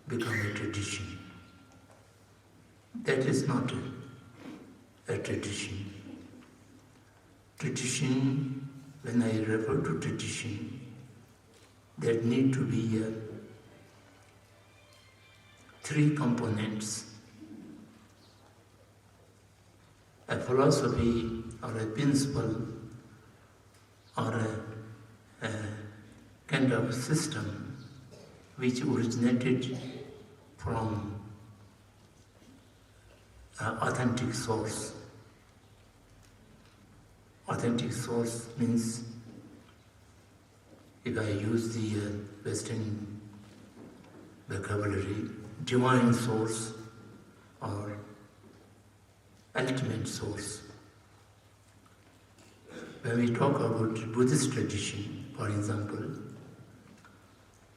become a tradition. That is not a tradition. Tradition, when I refer to tradition, there need to be three components: a philosophy or a principle or a kind of system which originated from an authentic source. Authentic source means, if I use the Western vocabulary, divine source or ultimate source. When we talk about Buddhist tradition, for example,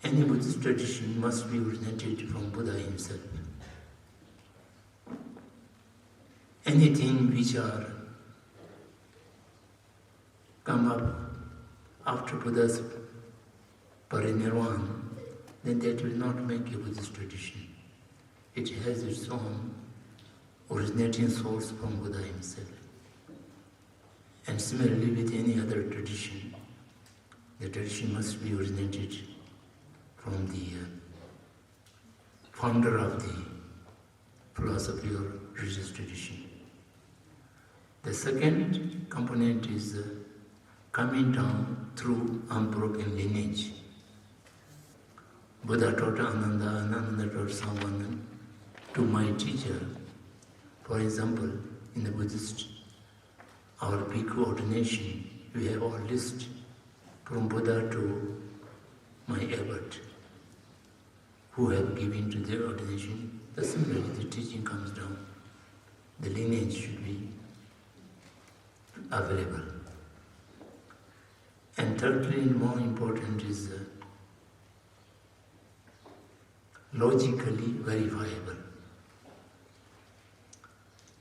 any Buddhist tradition must be originated from Buddha himself. Anything which are come up after Buddha's parinirvana, then that will not make a Buddhist tradition. It has its own originating source from Buddha himself. And similarly with any other tradition, the tradition must be originated from the founder of the philosophy or religious tradition. The second component is coming down through unbroken lineage. Buddha taught Ananda, and Ananda taught someone to my teacher. For example, in the Buddhist, our bhikkhu ordination, we have all list from Buddha to my abbot, who have given to their ordination. Similarly, the teaching comes down. The lineage should be available. And thirdly, and more important, is logically verifiable.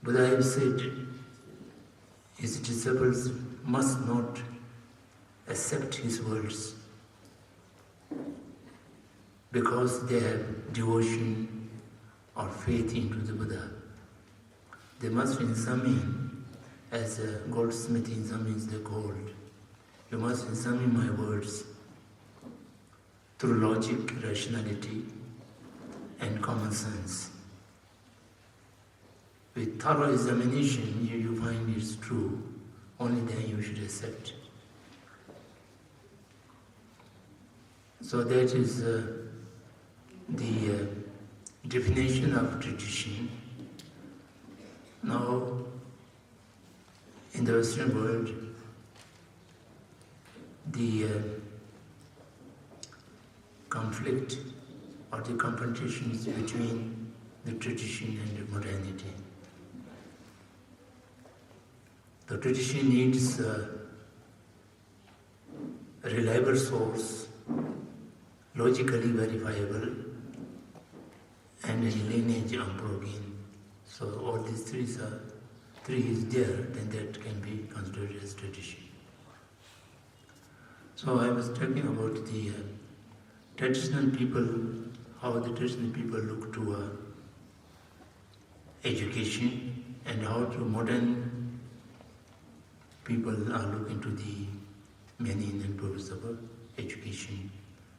Buddha has said his disciples must not accept his words because they have devotion or faith into the Buddha. They must examine, as a goldsmith examines the gold. You must examine my words through logic, rationality, and common sense. With thorough examination, you find it's true, only then you should accept. So that is the definition of tradition. Now, in the Western world, the conflict or the confrontations between the tradition and the modernity. The tradition needs a reliable source, logically verifiable, and a lineage unbroken. So all these three is there, then that can be considered as tradition. So I was talking about the traditional people, how the traditional people look to education, and how to modern people are looking to the many Indian purpose of education.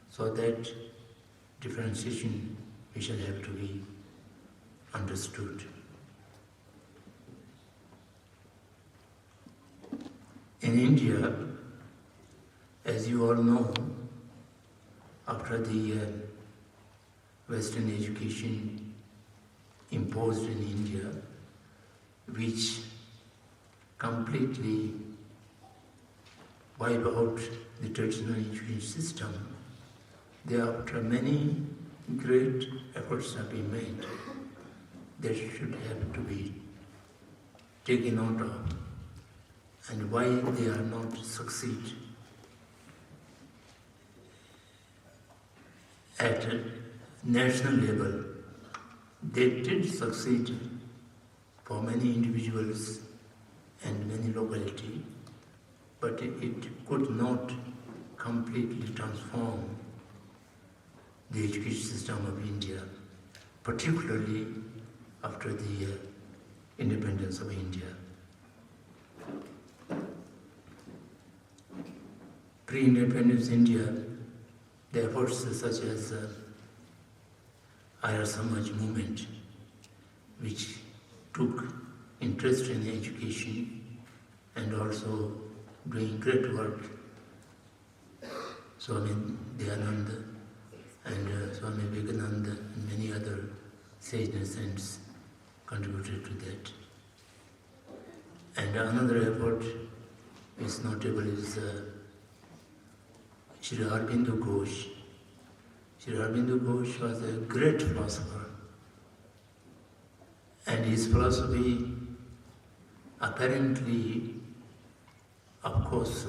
So that differentiation we shall have to be understood. In India, as you all know, after the Western education imposed in India, which completely wiped out the traditional education system, thereafter many great efforts have been made that should have to be taken out of, and why they are not succeed. At a national level, they did succeed for many individuals and many localities, but it could not completely transform the education system of India. particularly after the independence of India. Pre-independence India, the efforts such as Arya Samaj movement, which took interest in education and also doing great work. Swami Dayananda and Swami Vivekananda and many other sage and saints contributed to that. And another effort is notable is Sri Aurobindo Ghosh. Sri Aurobindo Ghosh was a great philosopher, and his philosophy apparently, of course,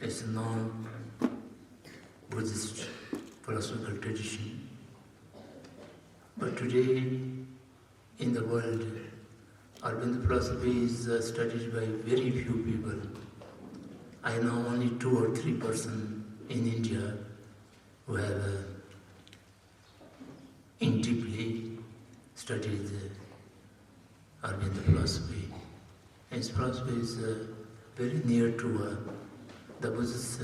is a non-Buddhist philosophical tradition. But today, in the world, Aurobindo philosophy is studied by very few people. I know only 2 or 3 persons in India who have deeply studied Aurobindo philosophy. And his philosophy is very near to the Buddhist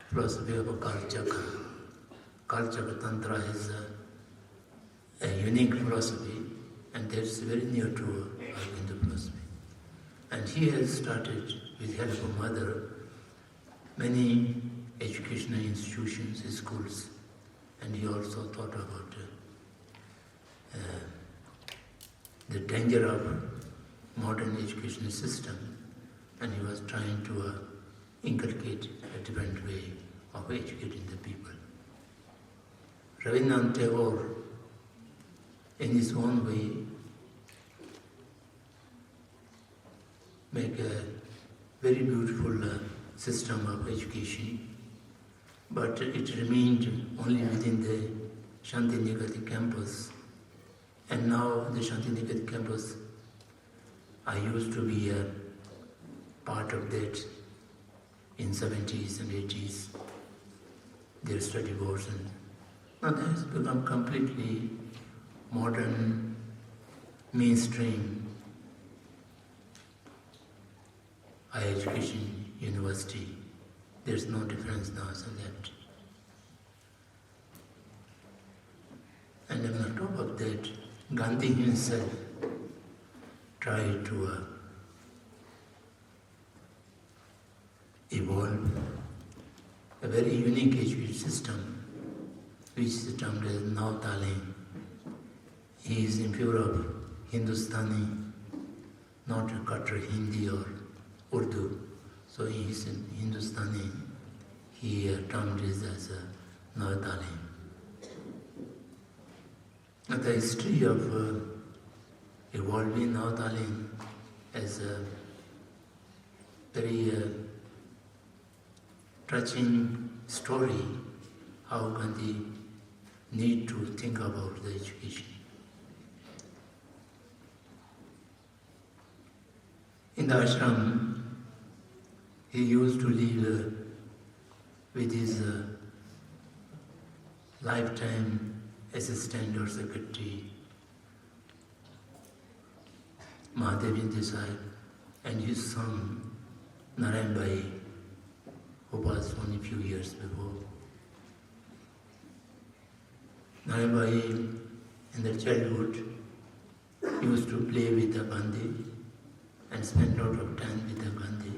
philosophy of Kalchaka. Kalchaka Tantra is a unique philosophy, and that's very near to Aurobindo philosophy. And he has started, with help of Mother, many educational institutions, schools, and he also thought about the danger of modern educational system, and he was trying to inculcate a different way of educating the people. Rabindranath Tagore, in his own way, make a very beautiful system of education, but it remained only within the Shantiniketan campus. And now the Shantiniketan campus, I used to be a part of that in 70s and 80s, their study boards. And now that has become completely modern, mainstream higher education university. There's no difference now so that. And on top of that, Gandhi himself tried to evolve a very unique education system, which is termed as Navtalim. He is in favor of Hindustani, not Katra Hindi or Urdu. So he is in Hindustani. He termed it as a Navtalim. The history of evolving Navtalim as a very touching story, how Gandhi need to think about the education. In the ashram, he used to live with his lifetime assistant or secretary, Mahadev Desai, and his son, Narayan Bhai, who passed only a few years before. Narayan Bhai, in their childhood, used to play with the Gandhi and spend a lot of time with the Gandhi.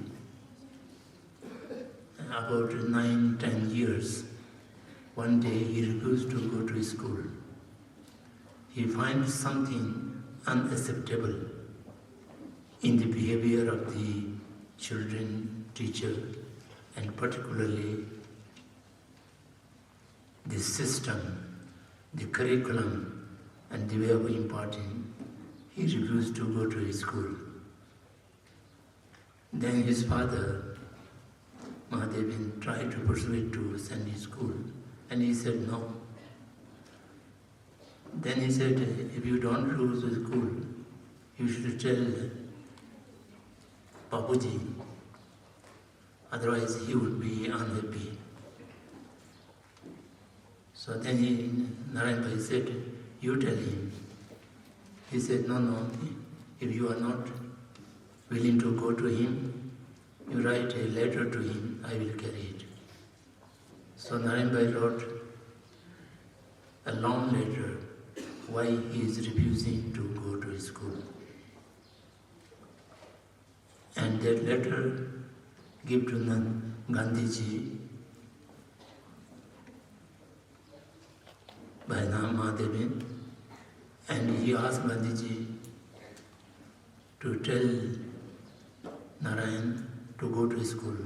And about 9-10 years, one day he refused to go to school. He finds something unacceptable in the behavior of the children, teacher, and particularly the system, the curriculum, and the way of imparting. He refused to go to school. Then his father, Mahadev, tried to persuade to send him to school, and he said no. Then he said, if you don't go to school, you should tell Babuji, otherwise he would be unhappy. So then Narayan Bhai said, you tell him. He said, no, if you are not willing to go to him, you write a letter to him, I will carry it. So Narayan wrote a long letter why he is refusing to go to school. And that letter given to Gandhiji by Mahadevan, and he asked Gandhiji to tell Narayan to go to school.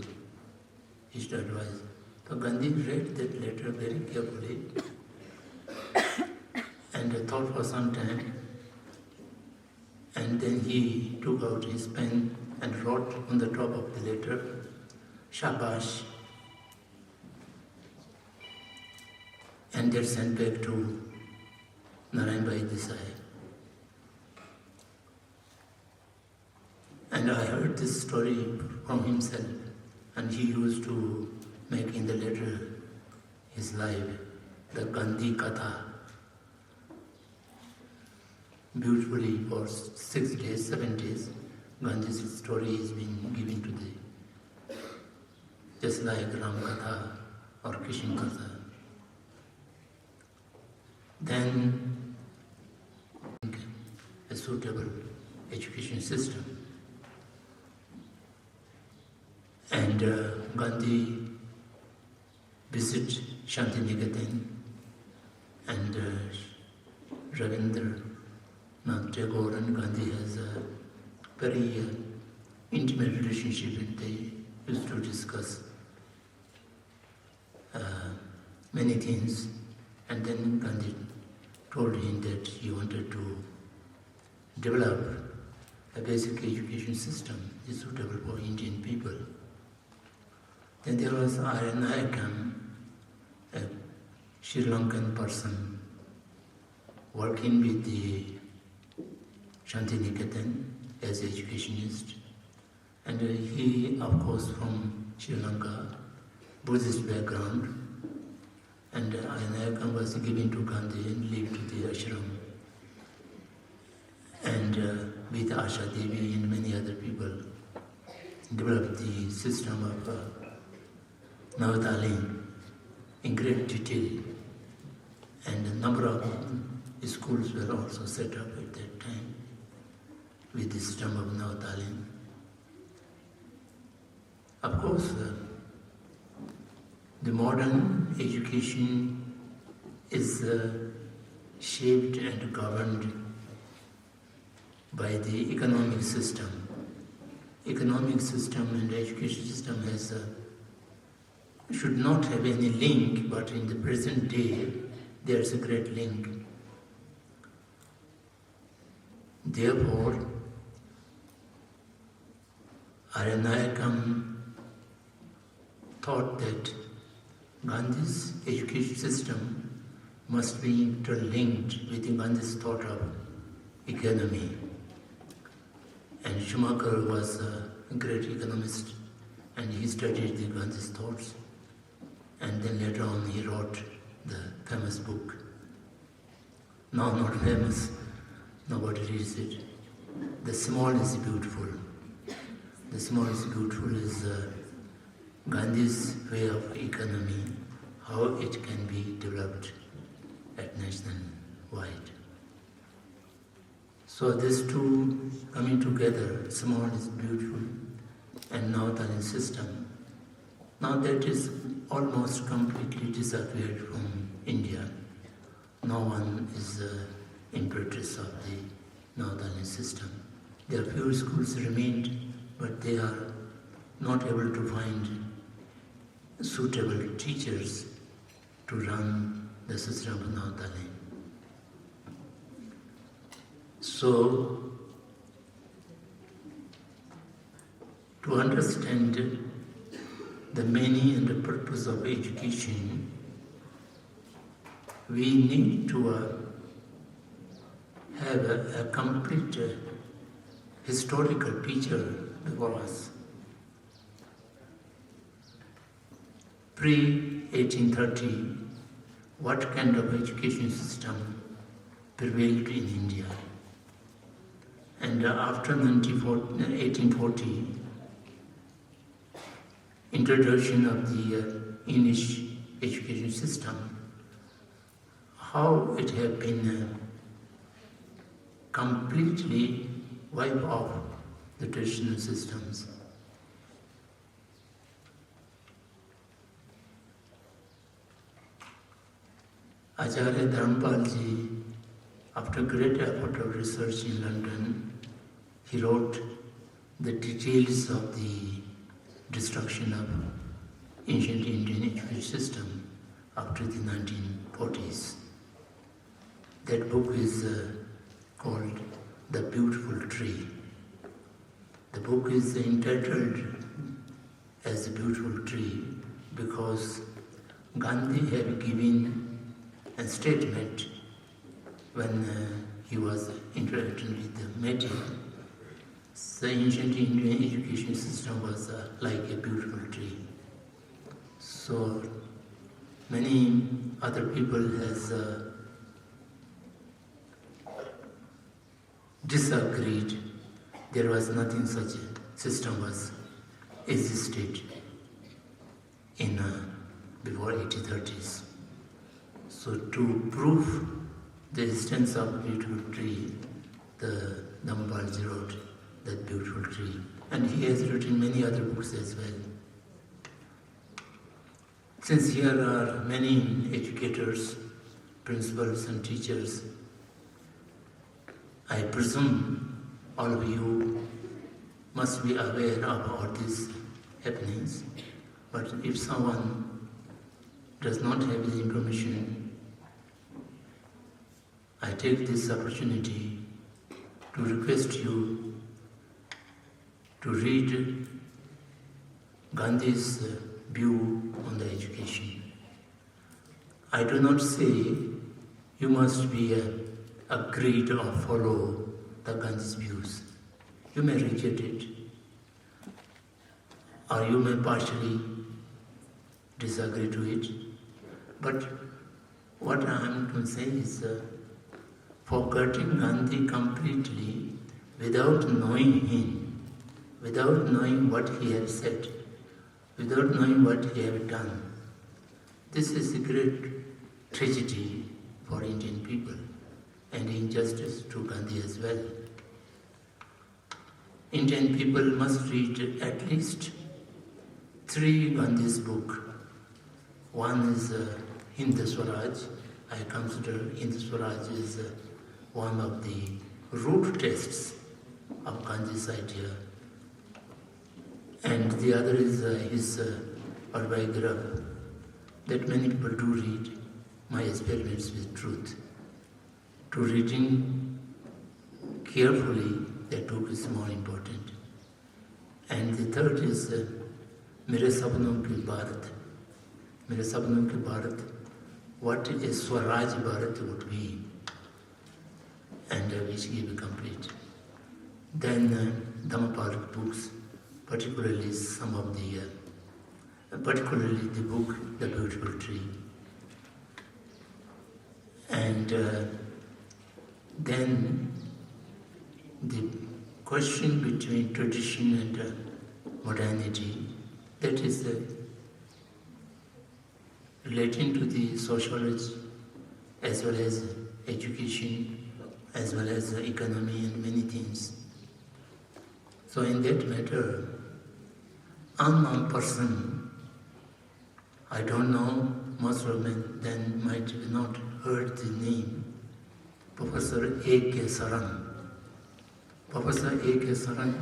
He should advise. So Gandhi read that letter very carefully and thought for some time, and then he took out his pen and wrote on the top of the letter, Shabash, and that sent back to Narayan Bhai Desai. And I heard this story from himself, and he used to make in the letter his life, the Gandhi Katha. Beautifully for 6 days, 7 days, Gandhi's story is being given to the, just like Ram Katha or Krishna Katha. Then a suitable education system. And Gandhi visit Shantiniketan, and Rabindranath Tagore and Gandhi has a very intimate relationship, and they used to discuss many things. And then Gandhi told him that he wanted to develop a basic education system is suitable for Indian people. Then there was Aranayakam, a Sri Lankan person working with the Shantiniketan as an educationist. And he, of course, from Sri Lanka, Buddhist background. And Aranayakam was given to Gandhi and lived to the ashram. And with Asha Devi and many other people, developed the system of Navadalin in great detail. And a number of schools were also set up at that time with the system of Navadalin. Of course, the modern education is shaped and governed by the economic system. Economic system and education system should not have any link, but in the present day, there is a great link. Therefore, Aranayakam thought that Gandhi's education system must be interlinked with Gandhi's thought of economy. And Schumacher was a great economist, and he studied the Gandhi's thoughts. And then later on he wrote the famous book. Now not famous, nobody reads it. The Small is Beautiful. The Small is Beautiful is Gandhi's way of economy, how it can be developed at national wide. So these two coming together, Small is Beautiful and Navadalin system, now that is almost completely disappeared from India. No one is impetus of the Navadalin system. There are few schools remained, but they are not able to find suitable teachers to run the system of Navadalin. So, to understand the meaning and the purpose of education, we need to have a complete historical picture before us. Pre-1830, what kind of education system prevailed in India. And after 1840, introduction of the English education system, how it had been completely wiped off the traditional systems. Acharya Dharamapalji, after great effort of research in London, he wrote the details of the destruction of ancient Indian education system after the 1940s. That book is called The Beautiful Tree. The book is entitled as The Beautiful Tree because Gandhi had given a statement when he was interacting with the media. The ancient Indian education system was like a beautiful tree. So many other people has disagreed. There was nothing such a system was existed in before 1830s. So to prove the existence of beautiful tree, the Dharamapalji wrote that beautiful tree. And he has written many other books as well. Since here are many educators, principals and teachers, I presume all of you must be aware of all these happenings. But if someone does not have the information, I take this opportunity to request you to read Gandhi's view on the education. I do not say you must be agreed or follow the Gandhi's views. You may reject it, or you may partially disagree to it. But what I am going to say is forgetting Gandhi completely without knowing him, without knowing what he has said, without knowing what he has done. This is a great tragedy for Indian people and injustice to Gandhi as well. Indian people must read at least 3 Gandhi's books. One is Hind Swaraj. I consider Hind Swaraj is one of the root texts of Gandhi's idea. And the other is his autobiography that many people do read, My Experiments with Truth. To reading carefully, that book is more important. And the third is Mere Sapnon Ki Bharat. Mere Sapnon Ki Bharat, what a Swaraj Bharat would be, and which he will complete. Then Dharamapalji books, particularly some of the, particularly the book The Beautiful Tree. And then the question between tradition and modernity, that is relating to the sociology as well as education, as well as economy and many things. So in that matter, unknown person, I don't know, most of them might have not heard the name, Professor A.K. Saran. Professor A.K. Saran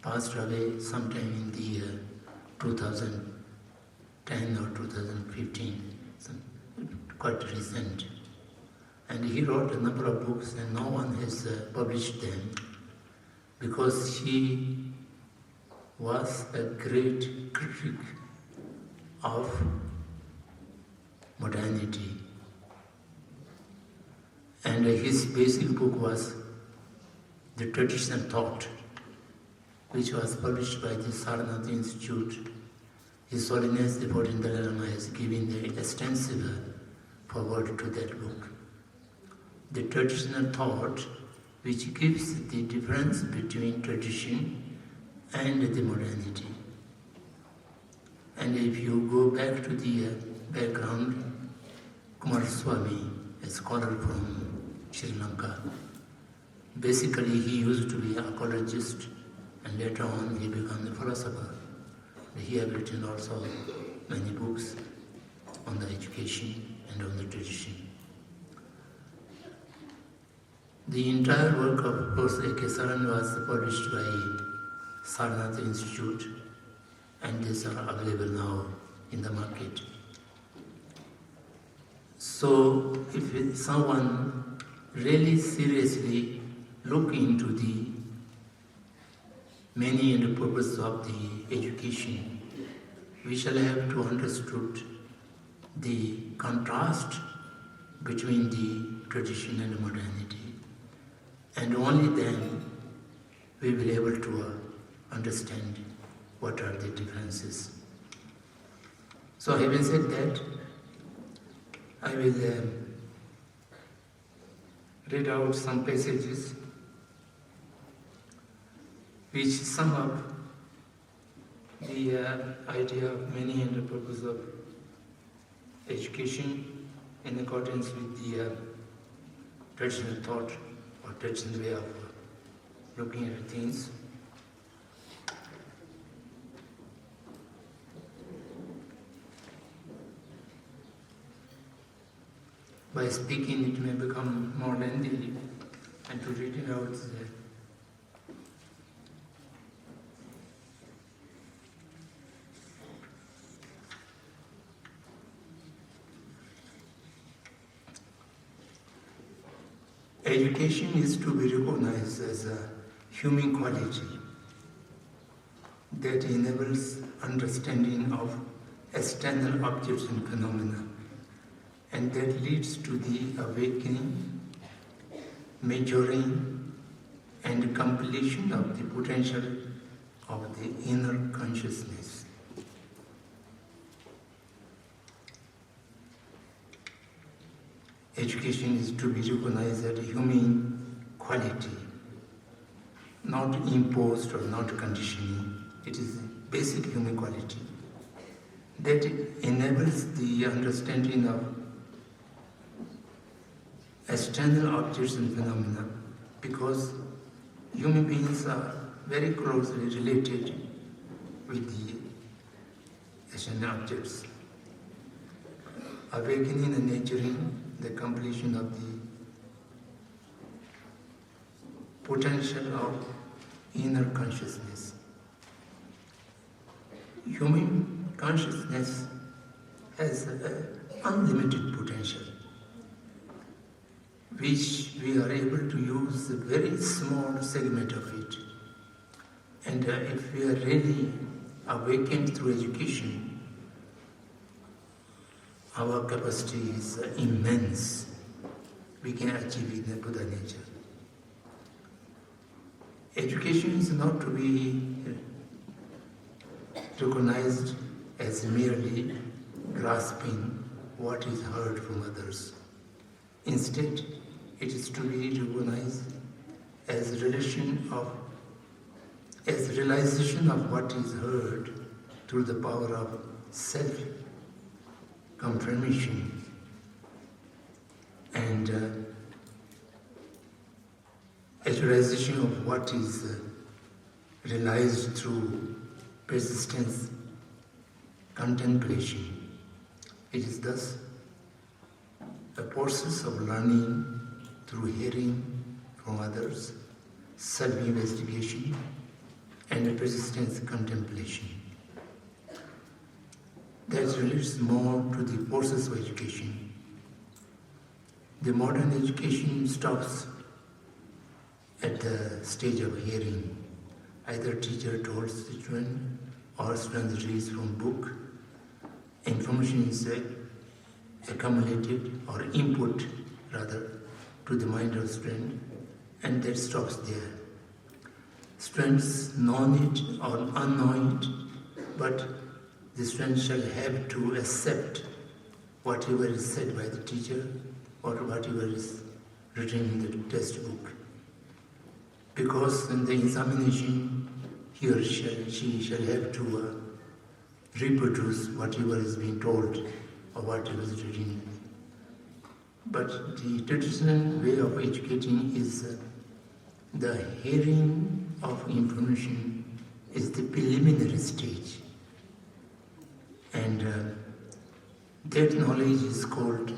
passed away sometime in the 2010 or 2015, quite recent. And he wrote a number of books and no one has published them because he was a great critic of modernity. And his basic book was The Traditional Thought, which was published by the Sarnath Institute. His Holiness the 14th Dalai Lama has given the extensive foreword to that book. the traditional thought which gives the difference between tradition and the modernity. And if you go back to the background, Kumaraswamy, a scholar from Sri Lanka, basically he used to be an ecologist and later on he became a philosopher. He has written also many books on the education and on the tradition. The entire work of Prof. A.K. Saran was published by Sarnath Institute, and these are available now in the market. So if someone really seriously look into the meaning and the purpose of the education, we shall have to understood the contrast between the tradition and the modernity. And only then we will be able to understand what are the differences. So having said that, I will read out some passages which sum up the idea of meaning and the purpose of education in accordance with the traditional thought or traditional way of looking at things. By speaking, it may become more lengthy, and to read it out education is to be recognized as a human quality that enables understanding of external objects and phenomena, and that leads to the awakening, maturing, and completion of the potential of the inner consciousness. Education is to be recognized as a human quality, not imposed or not conditioning. It is a basic human quality that enables the understanding of external objects and phenomena, because human beings are very closely related with the external objects. Awakening and nurturing the completion of the potential of inner consciousness. Human consciousness has unlimited potential, which we are able to use a very small segment of it. And if we are really awakened through education, our capacity is immense. We can achieve it in the Buddha nature. Education is not to be recognized as merely grasping what is heard from others. Instead, it is to be recognized as realization of what is heard through the power of self-confirmation and actualization of what is realized through persistence, contemplation. It is thus a process of learning through hearing from others, self-investigation, and persistence contemplation. That relates more to the process of education. The modern education stops at the stage of hearing. Either teacher told the student or student reads from book. Information is accumulated or input rather to the mind of student, and that stops there. Students know it or unknow it, but the student shall have to accept whatever is said by the teacher or whatever is written in the textbook. Because in the examination, he or she shall have to reproduce whatever is being told or whatever is written. But the traditional way of educating is the hearing of information is the preliminary stage. And that knowledge is called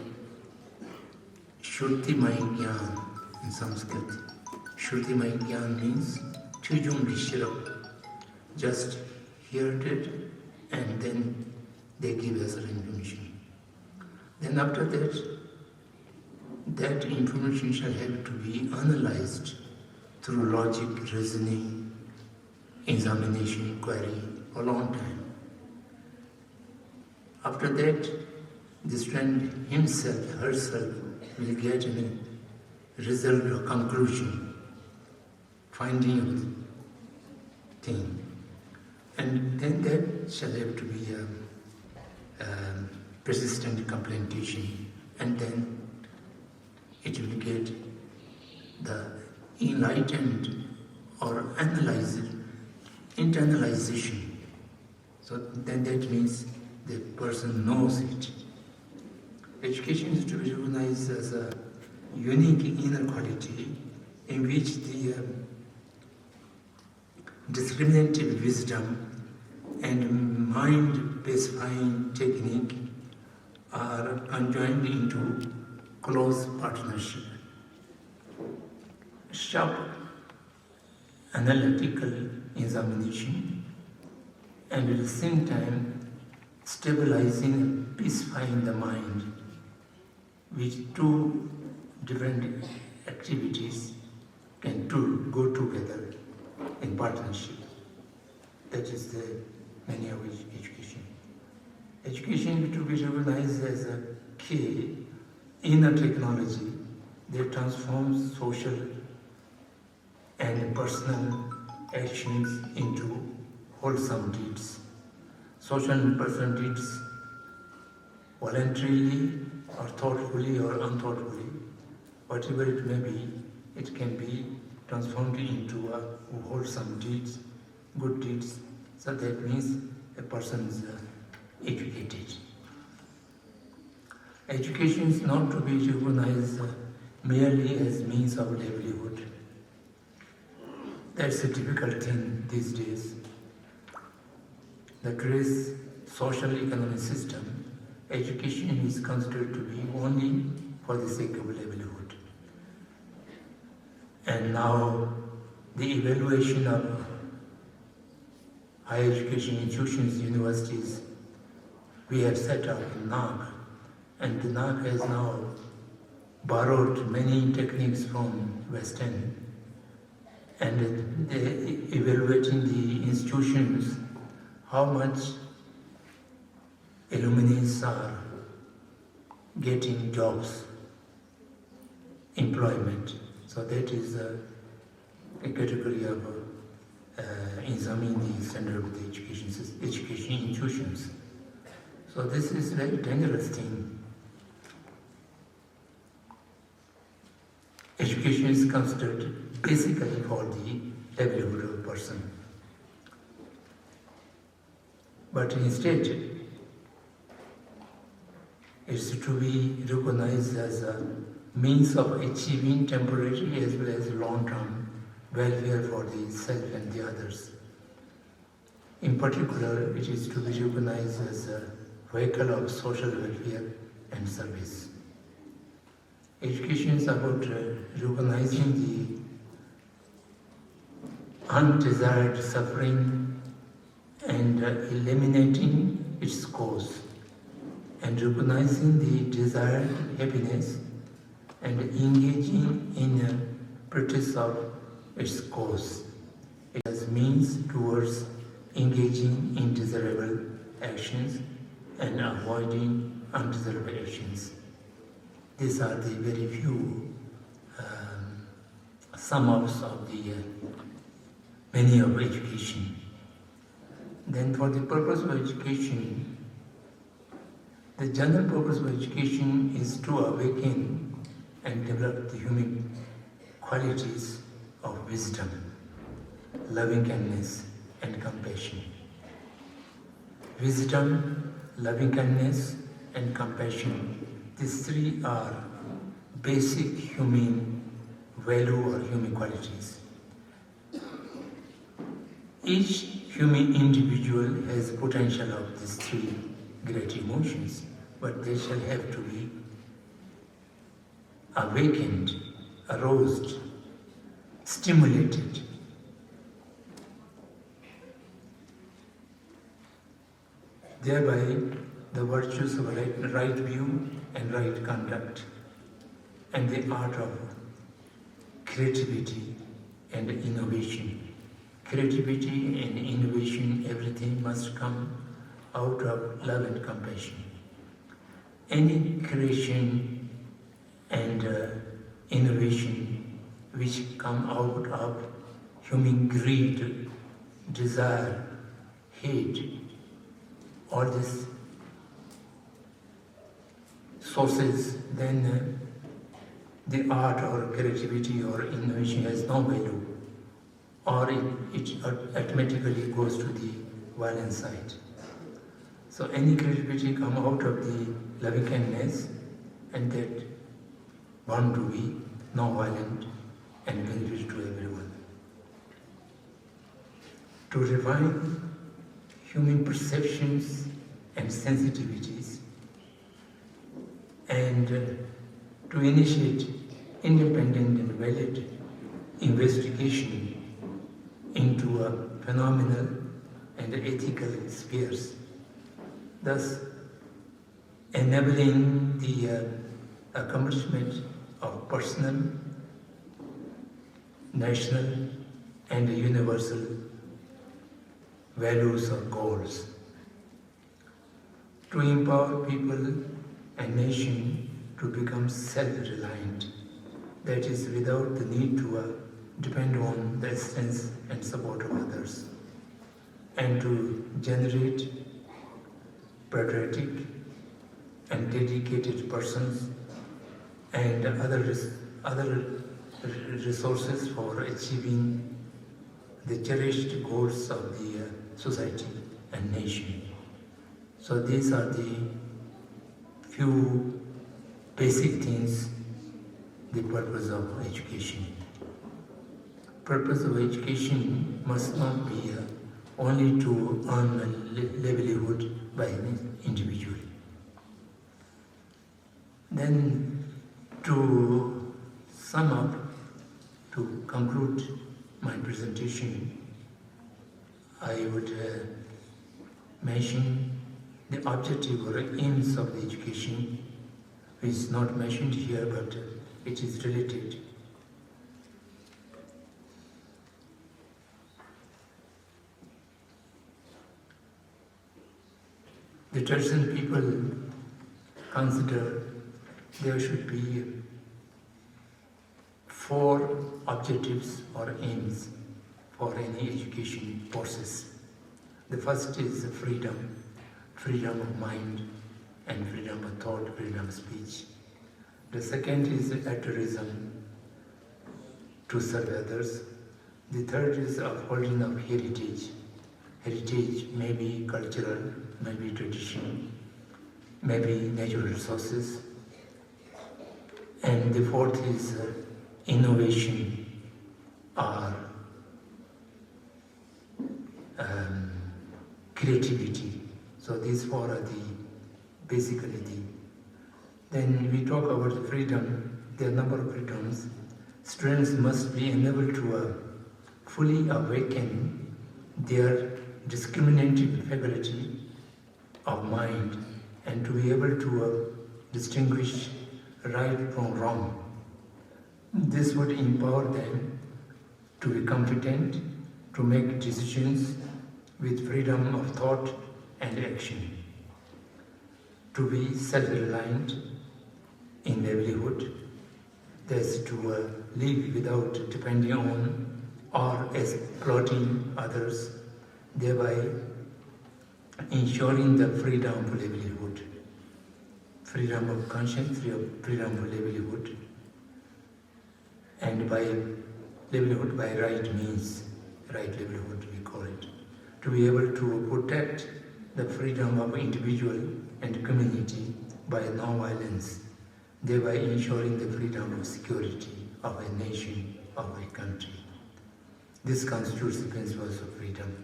Shrutimai Gyan in Sanskrit. Shrutimai Gyan means Tujung Vishirap. Just heard it and then they give us information. Then after that, that information shall have to be analyzed through logic, reasoning, examination, inquiry for a long time. After that, the student himself, herself, will get a result or conclusion, finding of the thing. And then that shall have to be a persistent complementation, and then it will get the enlightened or internalization. So then that means the person knows it. Education is to be recognized as a unique inner quality in which the discriminative wisdom and mind-pacifying technique are conjoined into close partnership. Sharp analytical examination and at the same time stabilizing and pacifying the mind, which two different activities can go together in partnership. That is the meaning of education. Education to be recognized as a key inner technology that transforms social and personal actions into wholesome deeds. Social and personal deeds, voluntarily or thoughtfully or unthoughtfully, whatever it may be, it can be transformed into a wholesome deeds, good deeds. So that means a person is educated. Education is not to be recognized merely as means of livelihood. That's a difficult thing these days. The today's social economic system, education is considered to be only for the sake of livelihood. And now the evaluation of higher education institutions, universities, we have set up NAG, and the NAG has now borrowed many techniques from Western, and they evaluating the institutions, how much alumni are getting jobs, employment. So that is a category of examining the standard of the education institutions. So this is a very dangerous thing. Education is considered basically for the livelihood of a person. But instead, it's to be recognized as a means of achieving temporary as well as long-term welfare for the self and the others. In particular, it is to be recognized as a vehicle of social welfare and service. Education is about recognizing the undesired suffering and eliminating its cause, and recognizing the desired happiness and engaging in a practice of its cause. It has means towards engaging in desirable actions and avoiding undesirable actions. These are the very few sum-ups of the meaning of education. Then for the purpose of education, the general purpose of education is to awaken and develop the human qualities of wisdom, loving-kindness, and compassion. Wisdom, loving-kindness, and compassion, these three are basic human value or human qualities. Each human individual has potential of these three great emotions, but they shall have to be awakened, aroused, stimulated. Thereby, the virtues of right view and right conduct, and the art of creativity and innovation. Creativity and innovation, everything must come out of love and compassion. Any creation and innovation which come out of human greed, desire, hate, all these sources, then the art or creativity or innovation has no value, or it automatically goes to the violent side. So any creativity come out of the loving kindness and that want to be non-violent and benefit to everyone. To refine human perceptions and sensitivities, and to initiate independent and valid investigation into a phenomenal and ethical spheres, thus enabling the accomplishment of personal, national, and universal values or goals. To empower people and nation to become self-reliant, that is, without the need to depend on the assistance and support of others, and to generate patriotic and dedicated persons and other resources for achieving the cherished goals of the society and nation. So these are the few basic things, the purpose of education. Purpose of education must not be only to earn a livelihood by an individual. Then, to sum up, to conclude my presentation, I would mention the objective or aims of the education, which is not mentioned here, but it is related. The Tibetan people consider there should be 4 objectives or aims for any education process. The first is freedom, freedom of mind and freedom of thought, freedom of speech. The second is altruism, to serve others. The third is upholding of heritage. Heritage may be cultural, may be tradition, may be natural resources. And the fourth is innovation or creativity. So these 4 are basically the. Then we talk about the freedom. There are a number of freedoms. Students must be enabled to fully awaken their discriminating faculty of mind and to be able to distinguish right from wrong. This would empower them to be competent to make decisions with freedom of thought and action, to be self-reliant in livelihood, thus to live without depending on or exploiting others, thereby ensuring the freedom of livelihood, freedom of conscience, freedom of livelihood, and by livelihood by right means, right livelihood we call it, to be able to protect the freedom of individual and community by non-violence, thereby ensuring the freedom of security of a nation, of a country. This constitutes the principles of freedom.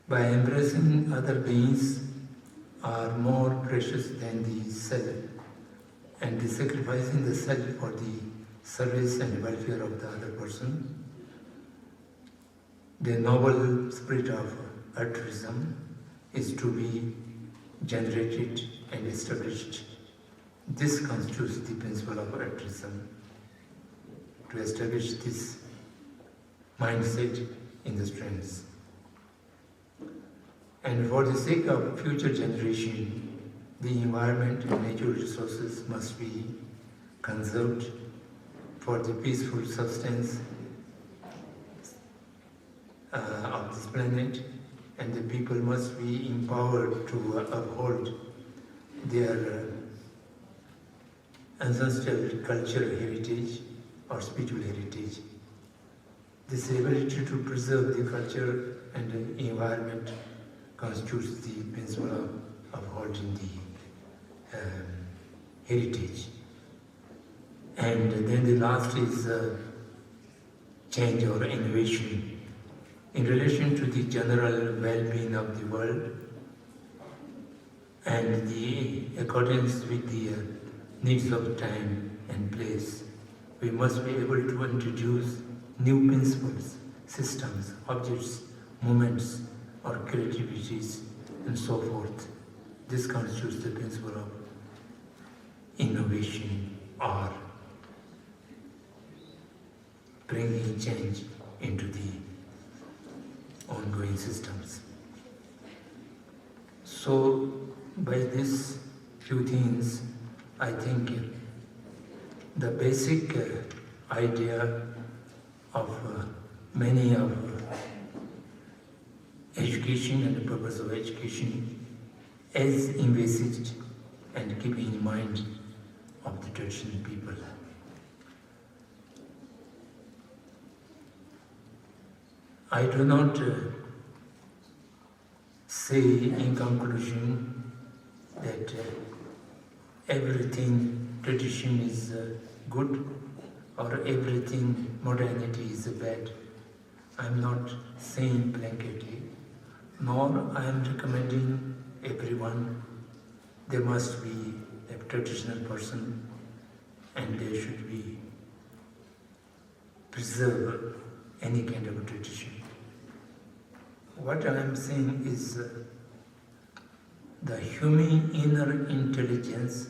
By embracing other beings are more precious than the self, and the sacrificing the self for the service and welfare of the other person, the noble spirit of altruism is to be generated and established. This constitutes the principle of altruism, to establish this mindset in the strengths. And for the sake of future generation, the environment and natural resources must be conserved for the peaceful substance of this planet, and the people must be empowered to uphold their ancestral cultural heritage or spiritual heritage. This ability to preserve the culture and the environment constitutes the principle of upholding the heritage. And then the last is change or innovation. In relation to the general well-being of the world and the accordance with the needs of time and place, we must be able to introduce new principles, systems, objects, movements, or creativities, and so forth. This constitutes the principle of innovation or bringing change into the ongoing systems. So, by these few things, I think the basic idea of many of education and the purpose of education as envisaged and keeping in mind of the traditional people. I do not say in conclusion that everything tradition is good or everything modernity is bad. I am not saying blanketly, nor I am recommending everyone there must be a traditional person and there should be preserve any kind of tradition. What I am saying is the human inner intelligence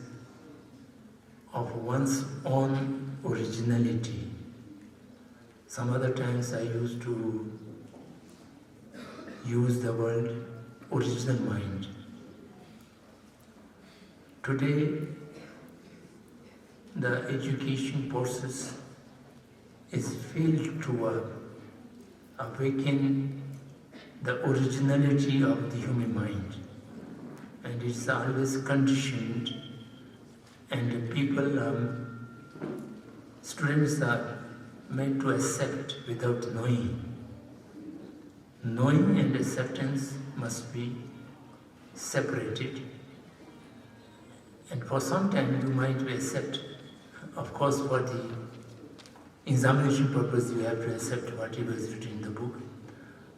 of one's own originality. Some other times I used to use the word original mind. Today, the education process is failed to awaken the originality of the human mind, and it's always conditioned, and people, students are made to accept without knowing. Knowing and acceptance must be separated, and for some time you might accept, of course for the examination purpose you have to accept whatever is written in the book,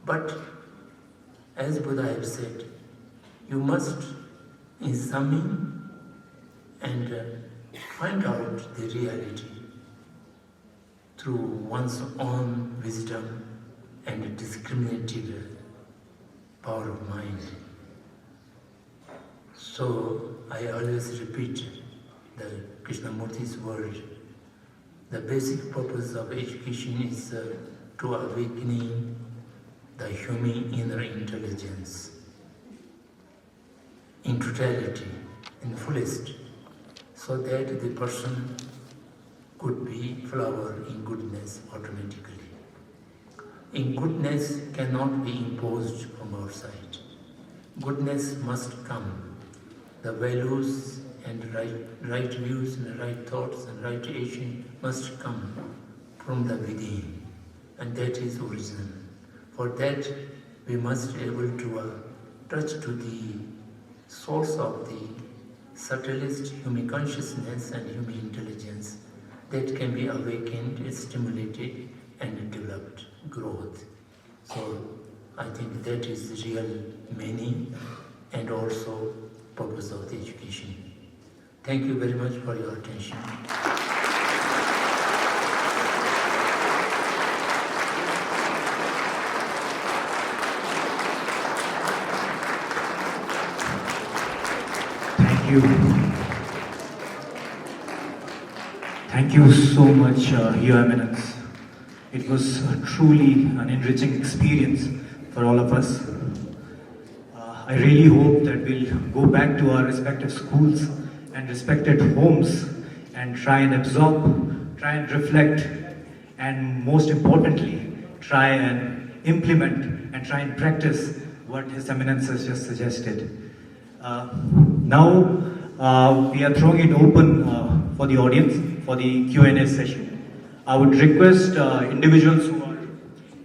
but as Buddha has said, you must examine and find out the reality through one's own wisdom and discriminative power of mind. So I always repeat the Krishnamurti's word. The basic purpose of education is to awakening the human inner intelligence in totality, in fullest, so that the person could be flower in goodness automatically. In goodness cannot be imposed from outside. Goodness must come. The values and right views and right thoughts and right action must come from the within, and that is original. For that, we must be able to touch to the source of the subtlest human consciousness and human intelligence that can be awakened, stimulated, and developed, growth. So I think that is the real meaning and also purpose of the education. Thank you very much for your attention. Thank you. Thank you so much, Your Eminence. It was truly an enriching experience for all of us. I really hope that we'll go back to our respective schools and respected homes and try and absorb, try and reflect, and most importantly, try and implement and try and practice what His Eminence has just suggested. Now, we are throwing it open for the audience for the Q&A session. I would request individuals who are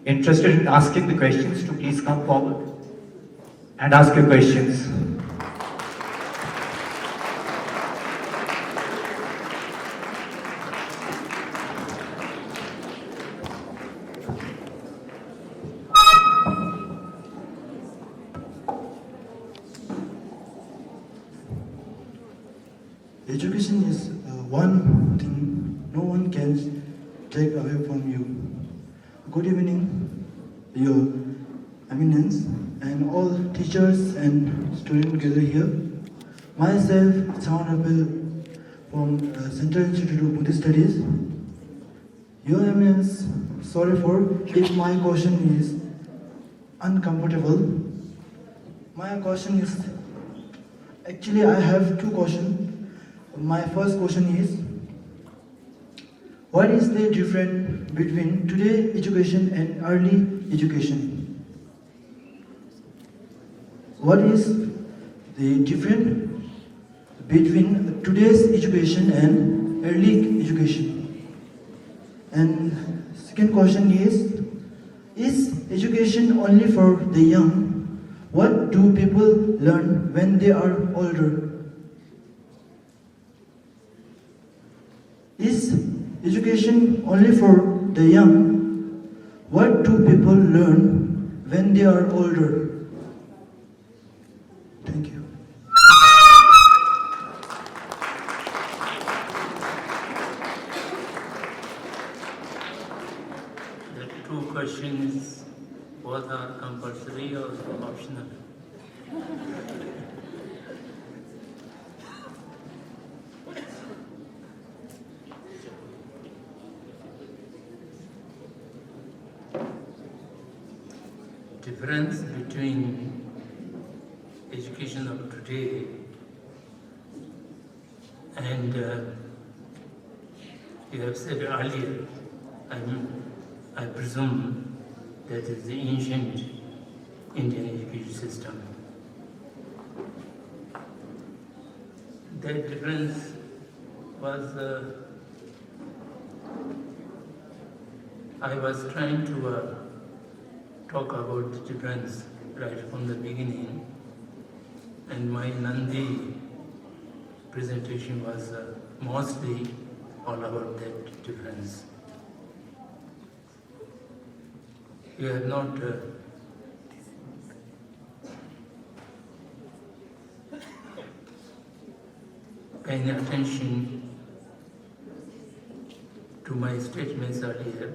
interested in asking the questions to please come forward and ask your questions. Education is one thing no one can take away from you. Good evening, Your Eminence, and all teachers and students gathered here. Myself, Samdhong from Central Institute of Buddhist Studies. Your Eminence, sorry for if my question is uncomfortable. My question is, actually I have two questions. My first question is, what is the difference between today's education and early education? What is the difference between today's education and early education? And second question is education only for the young? What do people learn when they are older? Is education only for the young? What do people learn when they are older? Thank you. The two questions, both are compulsory or optional? Difference between education of today and you have said earlier, I presume that is the ancient Indian education system. That difference was, I was trying to talk about the difference right from the beginning, and my Nandi presentation was mostly all about that difference. You have not paying attention to my statements earlier.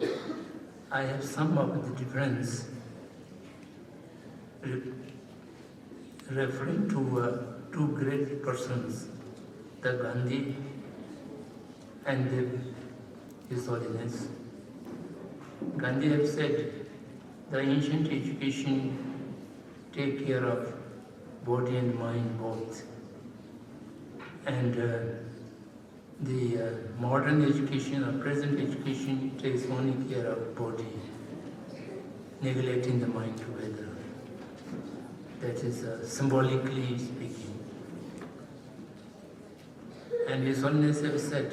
I have some of the difference referring to two great persons, the Gandhi and His Holiness. Gandhi have said the ancient education take care of body and mind both, and the modern education or present education takes only care of body, neglecting the mind together. That is symbolically speaking. And His Holiness have said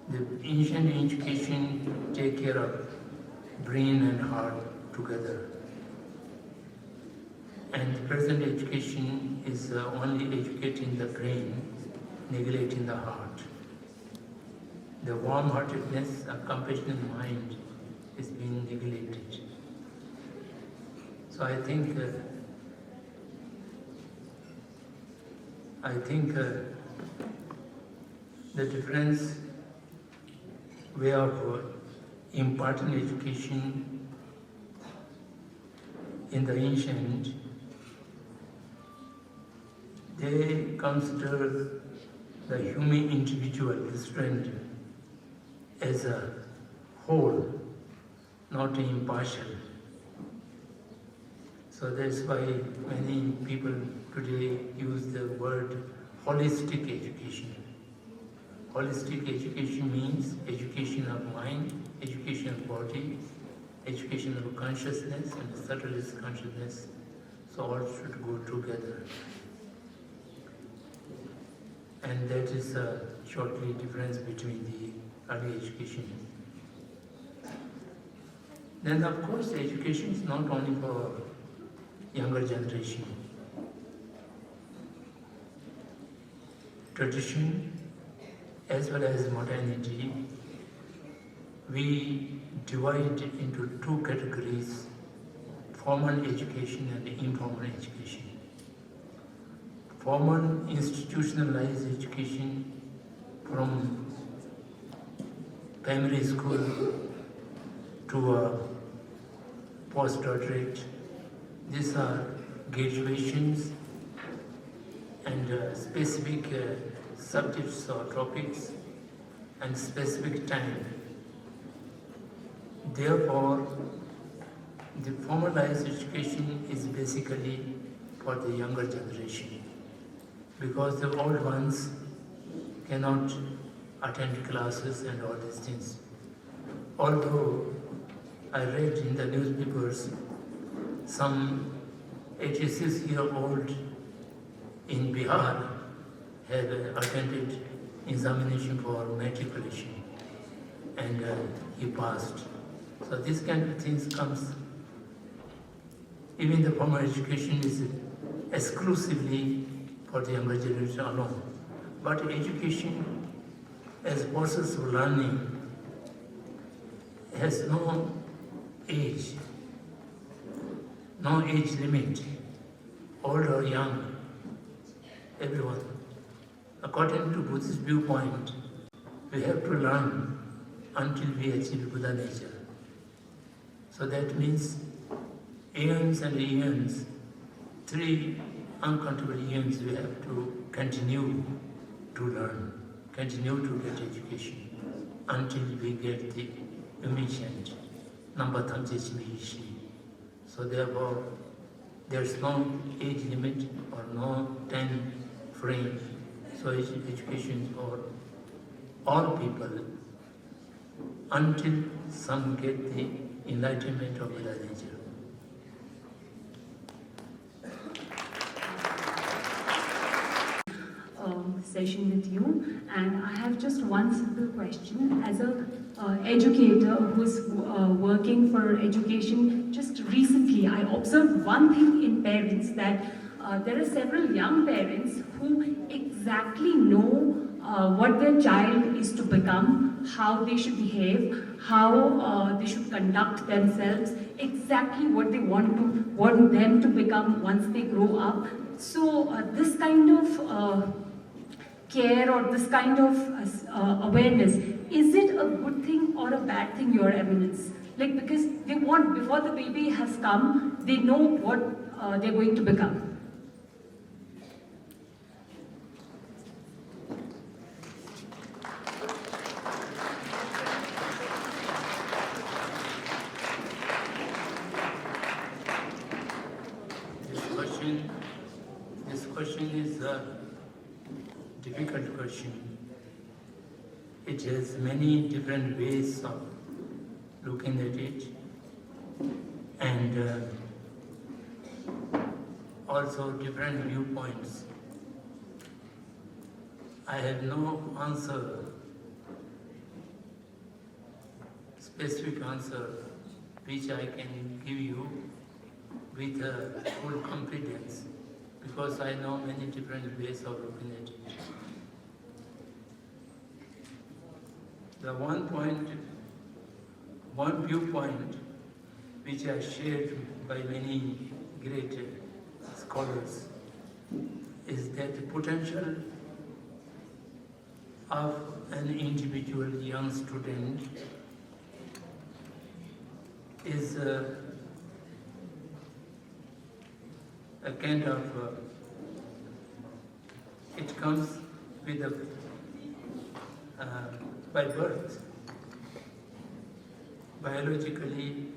the ancient education take care of brain and heart together. And the present education is only educating the brain, neglecting the heart. The warm-heartedness and compassionate mind is being neglected. So I think the difference way of imparting education in the ancient, they consider the human individual, the stranger, as a whole, not impartial. So that's why many people today use the word holistic education. Holistic education means education of mind, education of body, education of consciousness and subtlest consciousness. So all should go together. And that is a shortly difference between the early education. Then of course education is not only for younger generation. Tradition as well as modernity, we divide into two categories, formal education and informal education. Formal institutionalized education from primary school to a postdoctorate. These are graduations and specific subjects or topics and specific time. Therefore, the formalized education is basically for the younger generation, because the old ones cannot attend classes and all these things. Although I read in the newspapers some 86-year-old in Bihar had attended examination for matriculation and he passed. So this kind of things comes. Even the formal education is exclusively for the younger generation alone. But education as process of learning has no age limit, old or young, everyone. According to Buddhist viewpoint, we have to learn until we achieve Buddha nature. So that means eons and eons, 3 uncountable eons, we have to continue to learn, continue to get education until we get the omniscient number Tamjechi. So therefore, there's no age limit or no time frame. So education is for all people until some get the enlightenment of Buddha nature. Session with you, and I have just one simple question. As a educator who's working for education, just recently I observed one thing in parents, that there are several young parents who exactly know what their child is to become, how they should behave, how they should conduct themselves, exactly what they want them to become once they grow up. So this kind of care or this kind of awareness, is it a good thing or a bad thing, Your Eminence? Like, because they want, before the baby has come, they know what they're going to become. This question is a difficult question. It has many different ways of looking at it, and also different viewpoints. I have no answer, specific answer, which I can give you with full confidence, because I know many different ways of looking at it. The one viewpoint which I shared by many great scholars is that the potential of an individual young student is a kind of, it comes with by birth, biologically,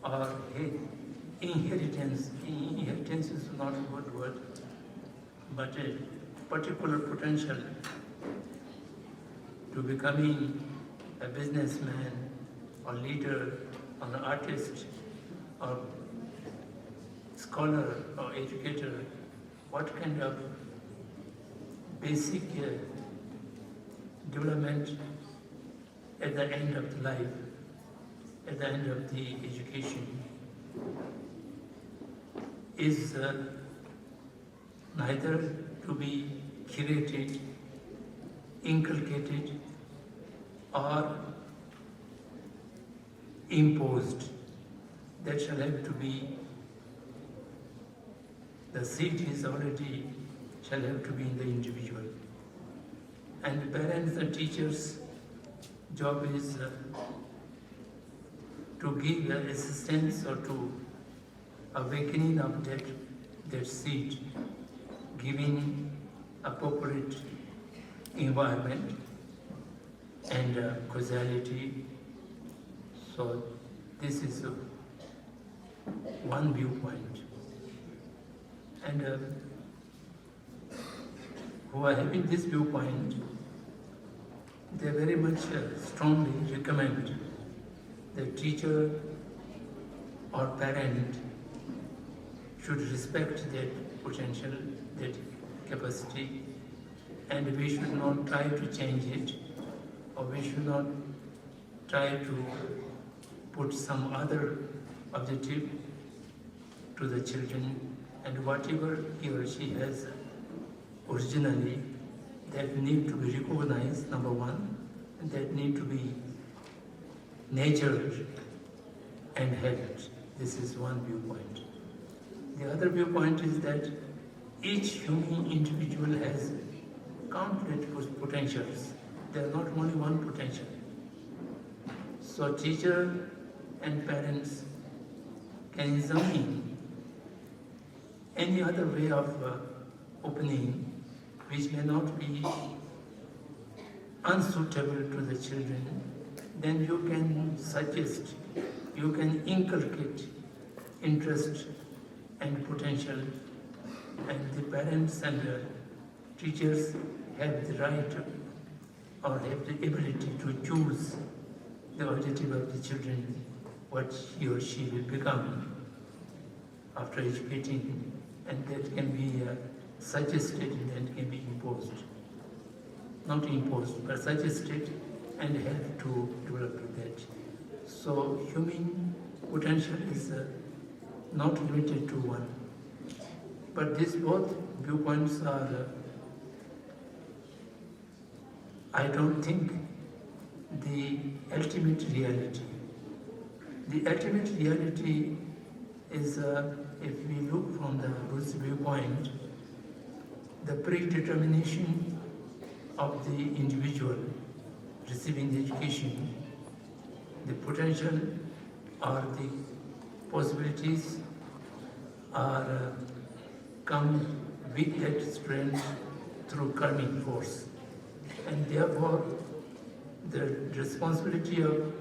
or inheritance. Inheritance is not a good word, but a particular potential to becoming a businessman or leader or an artist or scholar or educator, what kind of basic development at the end of the life, at the end of the education, is neither to be curated, inculcated, or imposed. That shall have to be, the seed is already, shall have to be in the individual. And the parents and teachers' job is to give assistance or to awakening of that seed, giving appropriate environment and causality. So this is one viewpoint. And who are having this viewpoint, they very much strongly recommend the teacher or parent should respect that potential, that capacity, and we should not try to change it, or we should not try to put some other objective to the children, and whatever he or she has originally, that need to be recognized, number one, and that need to be nurtured and helped. This is one viewpoint. The other viewpoint is that each human individual has countless potentials. There are not only one potential. So teacher and parents can examine any other way of opening which may not be unsuitable to the children. Then you can suggest, you can inculcate interest and potential, and the parents and the teachers have the right or have the ability to choose the objective of the children, what he or she will become after educating, and that can be suggested and can be imposed. Not imposed, but suggested and help to develop that. So human potential is not limited to one. But these both viewpoints are, I don't think, the ultimate reality. The ultimate reality is, if we look from the Buddhist viewpoint, the predetermination of the individual receiving the education, the potential or the possibilities are come with that strength through karmic force. And therefore, the responsibility of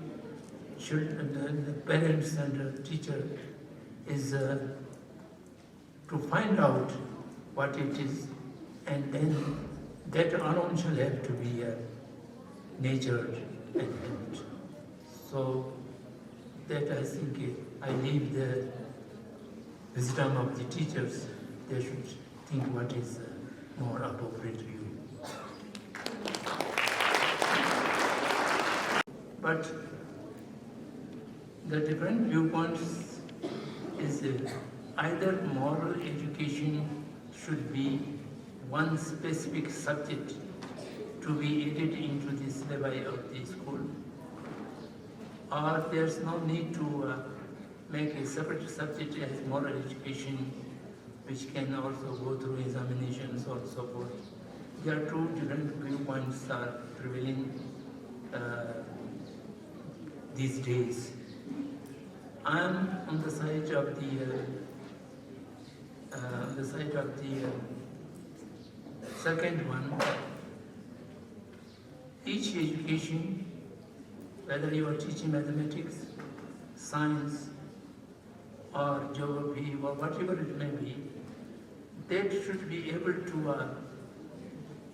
children, the parents and the teacher is to find out what it is, and then that alone shall have to be nurtured and helped. So that I think I leave the wisdom of the teachers. They should think what is more appropriate view. But the different viewpoints is either moral education should be one specific subject to be added into the syllabi of the school, or there's no need to make a separate subject as moral education, which can also go through examinations or so forth. There are two different viewpoints are prevailing these days. I am on the side of the second one. Each education, whether you are teaching mathematics, science, or geography, or whatever it may be, that should be able to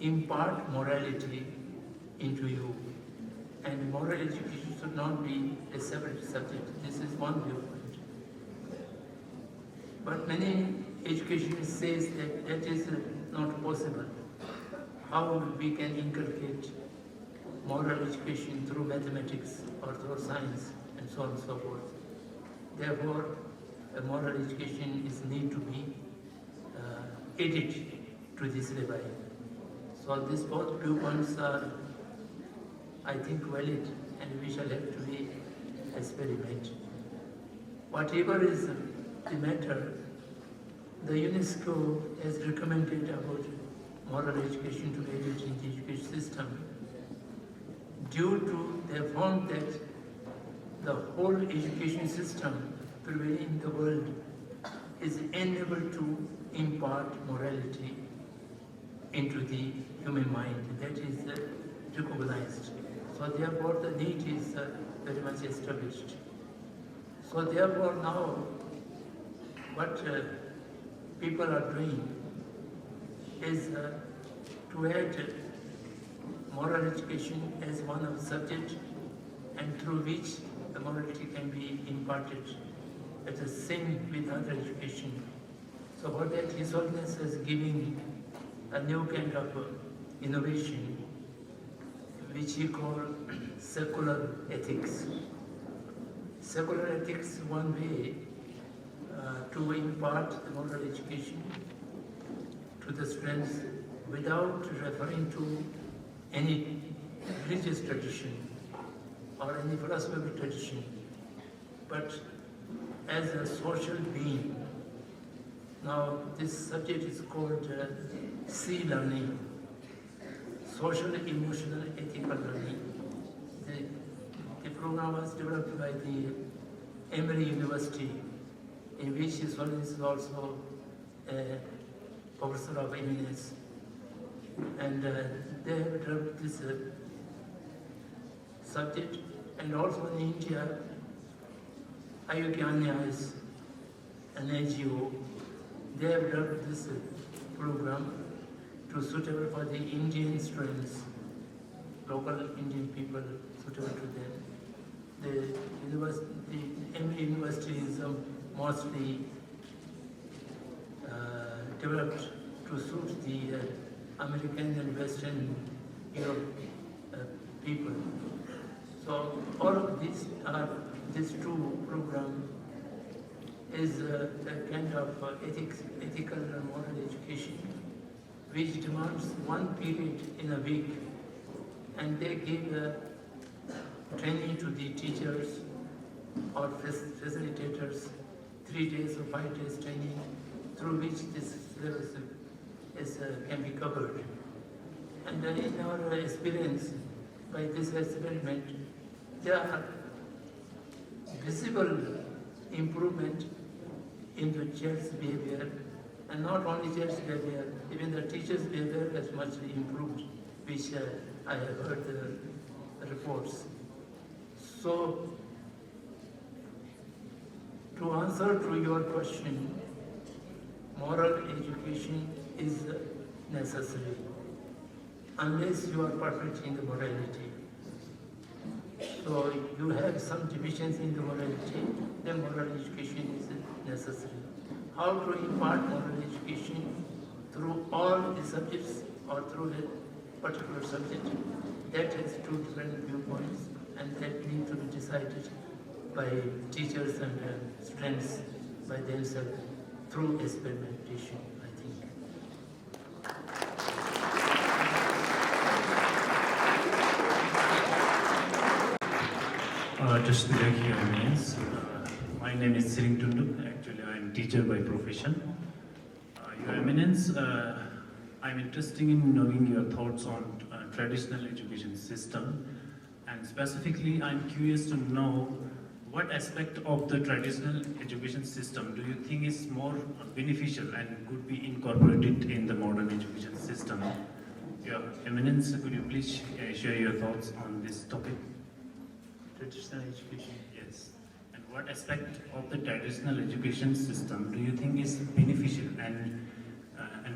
impart morality into you. And moral education should not be a separate subject. This is one viewpoint. But many education says that that is not possible. How we can inculcate moral education through mathematics or through science and so on and so forth. Therefore, a moral education is need to be added to this syllabi. So these both viewpoints are, I think, valid, and we shall have to be experiment. Whatever is the matter, the UNESCO has recommended about moral education to be added in the education system due to they found that the whole education system prevailing in the world is unable to impart morality into the human mind. That is recognized. So therefore the need is very much established. So therefore now what people are doing is to add moral education as one of the subjects, and through which the morality can be imparted. At the same with other education. So for that, His Holiness is giving a new kind of innovation, which he called secular ethics. Secular ethics, one way to impart the moral education to the students without referring to any religious tradition or any philosophical tradition, but as a social being. Now, this subject is called C learning, social, emotional, ethical learning. The program was developed by the Emory University, in which His Holiness is also a professor of eminence. And they have developed this subject, and also in India, Ayugyanya is an NGO. They have developed this program to suitable for the Indian students, local Indian people, suitable to them. The Emory University is mostly developed to suit the American and Western Europe people. So all of these two programs is a kind of ethical and moral education, which demands one period in a week, and they give training to the teachers or facilitators, 3 days or 5 days training, through which this syllabus can be covered. And in our experience, by this experiment, there are visible improvement in the child's behavior, and not only child's behavior, even the teacher's behavior has much improved, which I have heard the reports. So, to answer to your question, moral education is necessary unless you are perfect in the morality. So you have some deficiency in the morality, then moral education is necessary. How to impart moral education through all the subjects or through a particular subject, that has two different viewpoints. and that need to be decided by teachers and students by themselves through experimentation, I think. Just to like your names, my name is Siring Tundu. Actually, I am teacher by profession. Your Eminence, I'm interested in knowing your thoughts on traditional education system, and specifically, I'm curious to know what aspect of the traditional education system do you think is more beneficial and could be incorporated in the modern education system? Your Eminence, could you please share your thoughts on this topic? Traditional education. Yes. And what aspect of the traditional education system do you think is beneficial and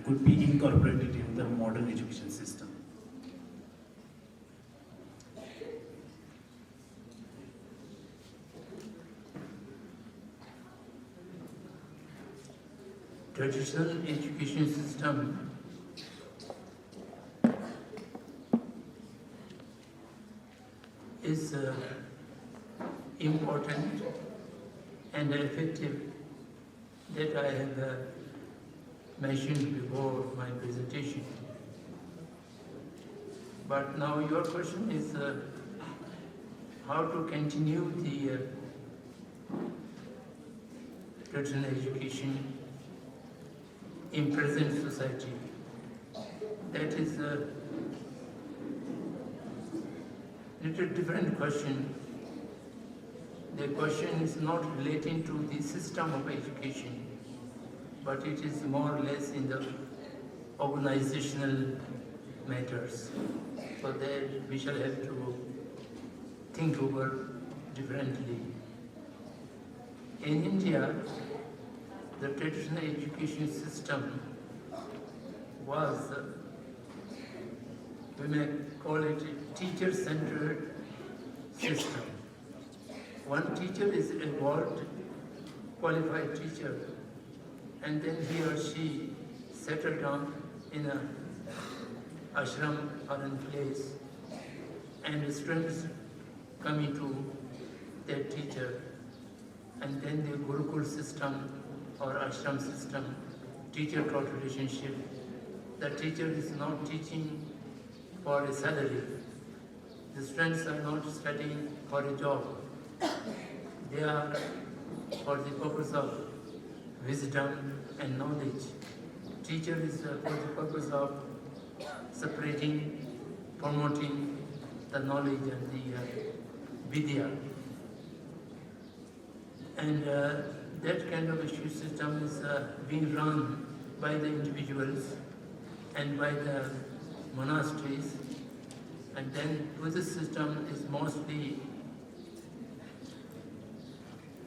could be incorporated in the modern education system? Traditional education system is important and effective that I have mentioned before my presentation. But now your question is how to continue the traditional education in present society. That is a little different question. The question is not relating to the system of education, but it is more or less in the organizational matters. So that we shall have to think over differently. In India, the traditional education system was, we may call it a teacher-centered system. One teacher is a world qualified teacher, and then he or she settled down in a ashram or in place, and the students coming to that teacher, and then the Gurukul system or ashram system, teacher-taught relationship. The teacher is not teaching for a salary. The students are not studying for a job. They are for the purpose of wisdom and knowledge. Teacher is for the purpose of separating, promoting the knowledge and the vidya. And that kind of issue system is being run by the individuals and by the monasteries, and then Buddhist system is mostly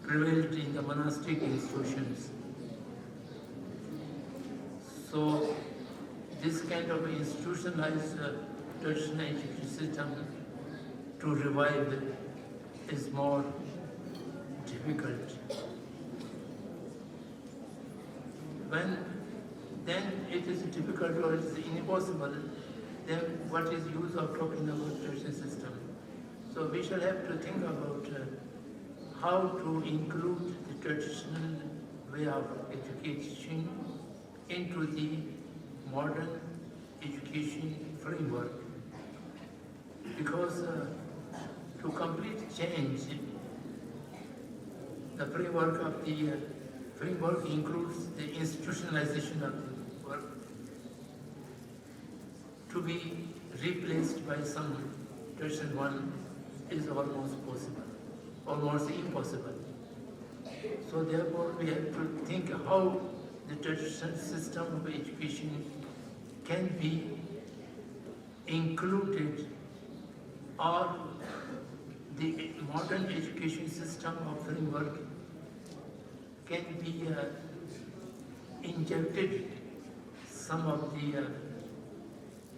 prevailed in the monastic institutions. So this kind of institutionalized traditional education system to revive is more difficult. When then it is difficult or it is impossible, then what is use of talking about traditional system? So we shall have to think about how to include the traditional way of education into the modern education framework. Because to complete change, the framework of the framework includes the institutionalization of the work to be replaced by some traditional one is almost possible, almost impossible. So therefore we have to think how the traditional system of education can be included, or the modern education system of framework can be injected some of the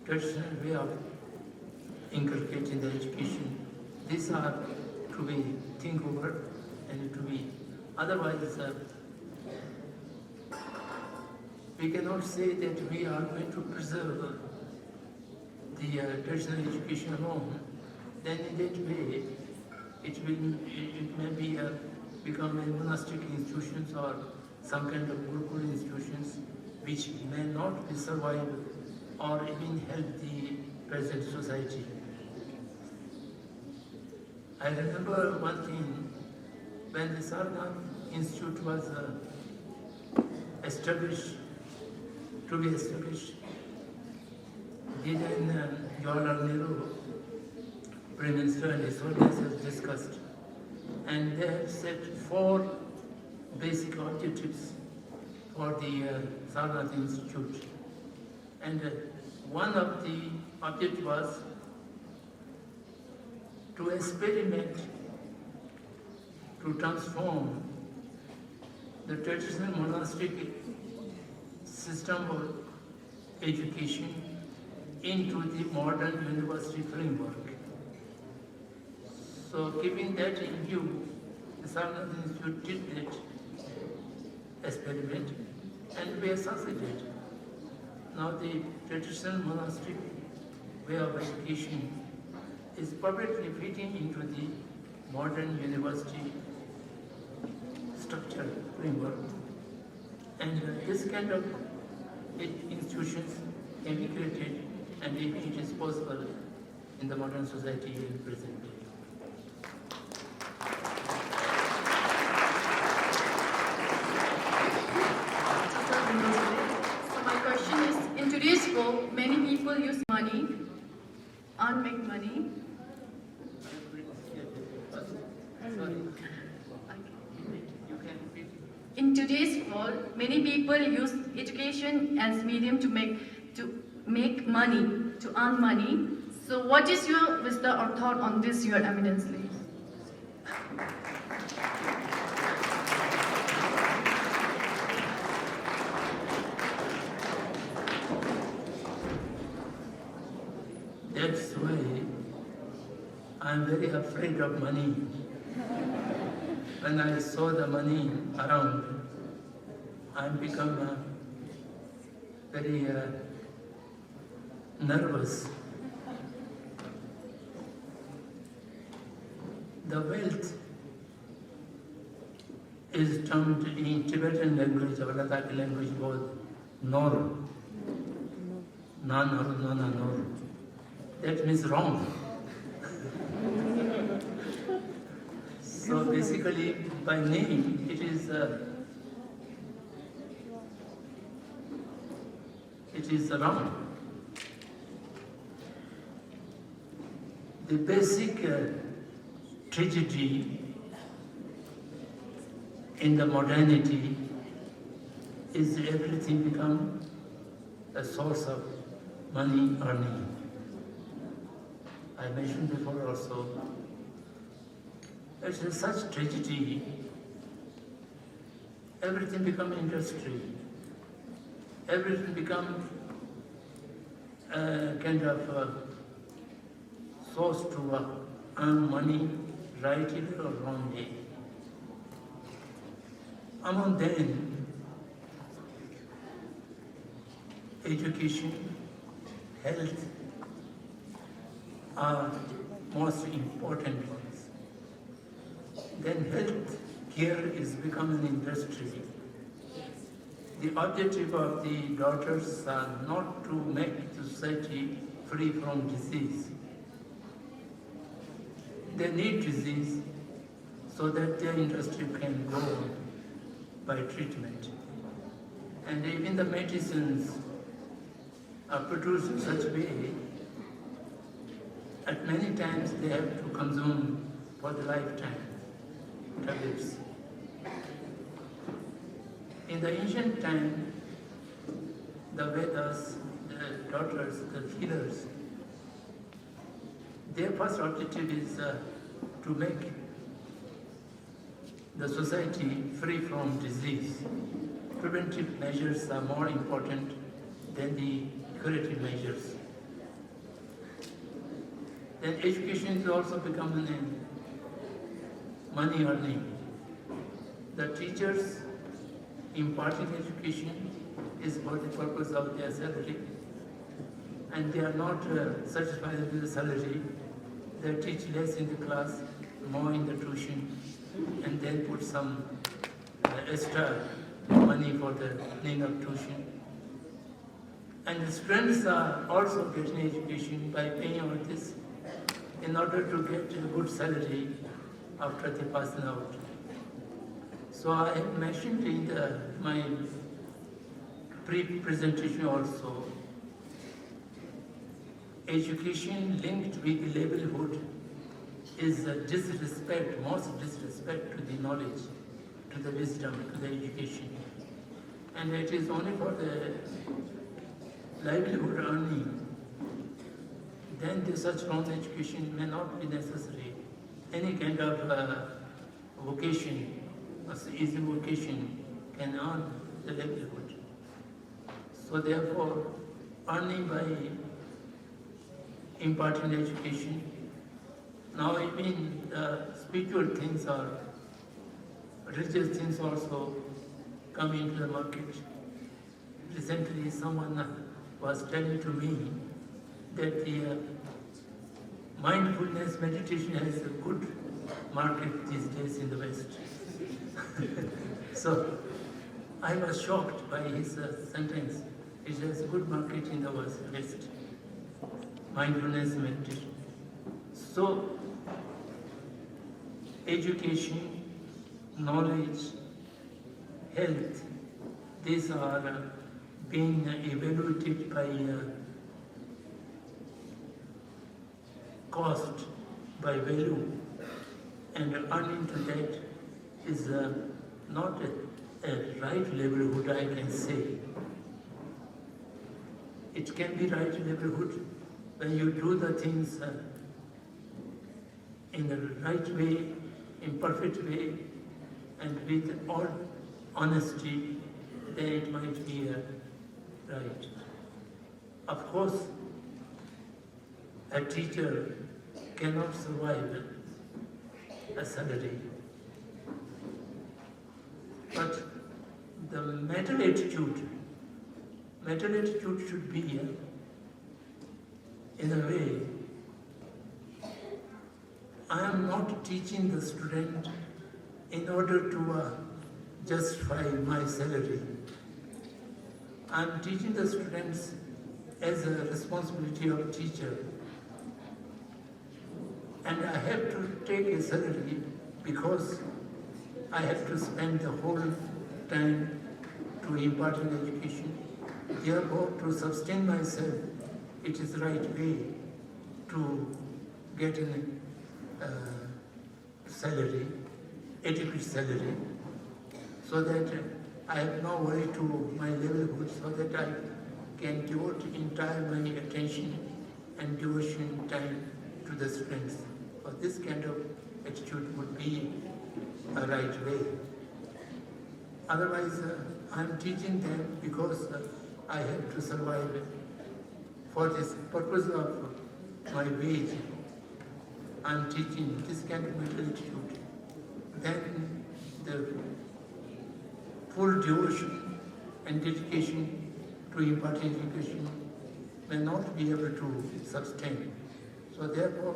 traditional way of inculcating the education. These are to be think over and to be, otherwise we cannot say that we are going to preserve the traditional education alone then in that way it may be become a monastic institutions or some kind of Gurukul institutions which may not be survive or even help the present society. I remember one thing, when the Sarnath Institute was established, then Jawaharlal Nehru, Prime Minister and his organizers discussed, and they have set 4 basic objectives for the Sarnath Institute. And one of the objectives was to experiment to transform the traditional monastic system of education into the modern university framework. So keeping that in view, the Samdhong Institute did that experiment and we have succeeded. Now the traditional monastic way of education is perfectly fitting into the modern university structure framework. And this kind of institutions can be created, and it is possible in the modern society in present day. So my question is, in today's world, many people use money and make money. In today's world, many people use education as medium to make money, to earn money. So what is your wisdom or thought on this, Your Eminency? That's why I'm very afraid of money. When I saw the money around, I become very nervous. The wealth is termed in Tibetan language, or Ladakhi language, called Nor. Nana Nor. That means wrong. So basically, by name, it is wrong. The basic tragedy in the modernity is everything become a source of money earning. I mentioned before also, it's such tragedy, everything become industry, everything become kind of source to earn money rightly or wrongly. Among them, education, health are most important ones. Then health care is become an industry. The objective of the daughters are not to make the society free from disease. They need disease so that their industry can go on by treatment. And even the medicines are produced in such a way at many times they have to consume for the lifetime tablets. In the ancient time, the Vedas, the daughters, the healers, their first objective is to make the society free from disease. Preventive measures are more important than the curative measures. Then education is also becoming money earning. The teachers imparting education is for the purpose of their salary, and they are not satisfied with the salary. they teach less in the class, more in the tuition, and then put some extra money for the paying of tuition. And the students are also getting education by paying all this in order to get a good salary after they passing out. So I have mentioned in my pre-presentation also, education linked with livelihood is a disrespect, most disrespect to the knowledge, to the wisdom, to the education. And it is only for the livelihood earning, then such long education may not be necessary. Any kind of vocation, easy vocation can earn the livelihood. So therefore, earning by imparting education, now even spiritual things or religious things also come into the market. Recently someone was telling to me that the mindfulness meditation has a good market these days in the West. So I was shocked by his sentence. It has a good market in the West, mindfulness meditation. So education, knowledge, health, these are being evaluated by cost, by value, and earning to that is not a right livelihood, I can say. It can be right livelihood when you do the things in the right way, in perfect way, and with all honesty, then it might be right. Of course, a teacher cannot survive a salary. But the mental attitude should be in a way, I am not teaching the student in order to justify my salary. I am teaching the students as a responsibility of teacher. And I have to take a salary because I have to spend the whole time to impart an education. Therefore, to sustain myself, it is the right way to get a salary, adequate salary, so that I have no worry to my livelihood, so that I can devote entire my attention and devotion time to the students. So this kind of attitude would be a right way. Otherwise, I am teaching them because I have to survive. For this purpose of my wage, I am teaching this kind of mental attitude. Then the full devotion and dedication to imparting education may not be able to sustain. So therefore,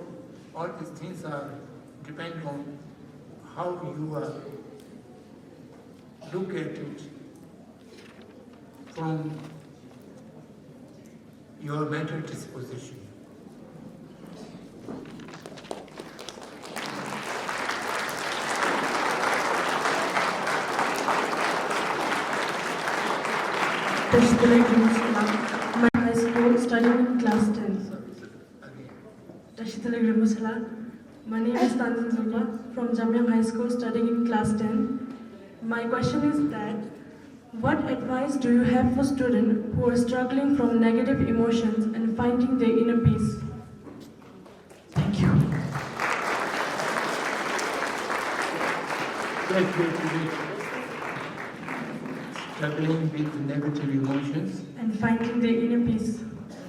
all these things are depend on how you look at it from your mental disposition. My high school studying in class 10. My name is Tanzan Zula from Jamyang High School studying in class 10. My question is that, what advice do you have for students who are struggling from negative emotions and finding their inner peace? Thank you. Struggling with negative emotions. And finding their inner peace.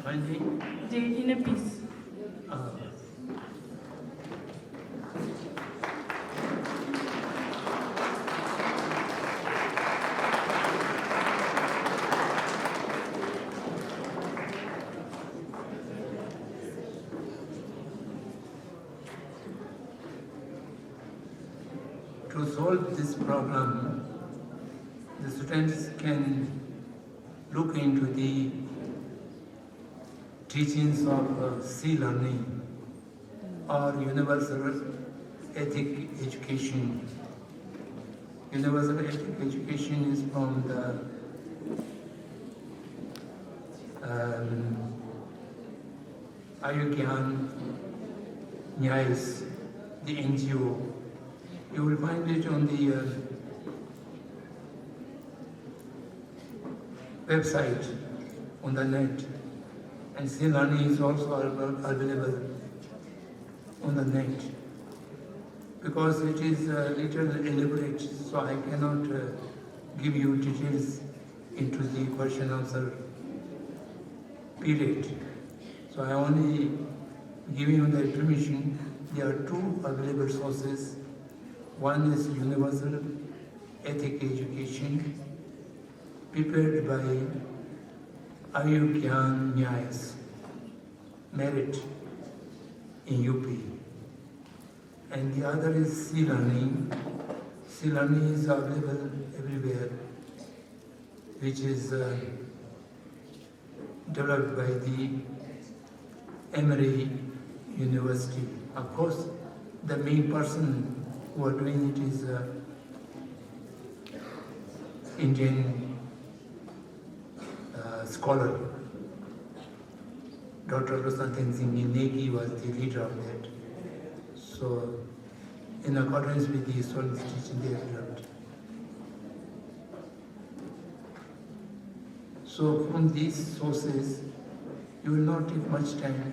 Finding Their inner peace. to solve this problem, the students can look into the teachings of sea learning or universal ethic education. Universal ethic education is from the Ayogyan Nyais, the NGO. You will find it on the website, on the net. And sea learning is also available on the net. Because it is a little elaborate, so I cannot give you details into the question answer period. So I only give you the information. There are two available sources. One is universal ethic education prepared by Ayogyan Nyais, merit in UP. And the other is sea learning. Sea learning is available everywhere, which is developed by the Emory University. Of course, the main person who are doing it is Indian scholar. Dr. Rosanthan Singh Negi was the leader of that. So, in accordance with the Sol's teaching, they have developed. So, from these sources, you will not take much time.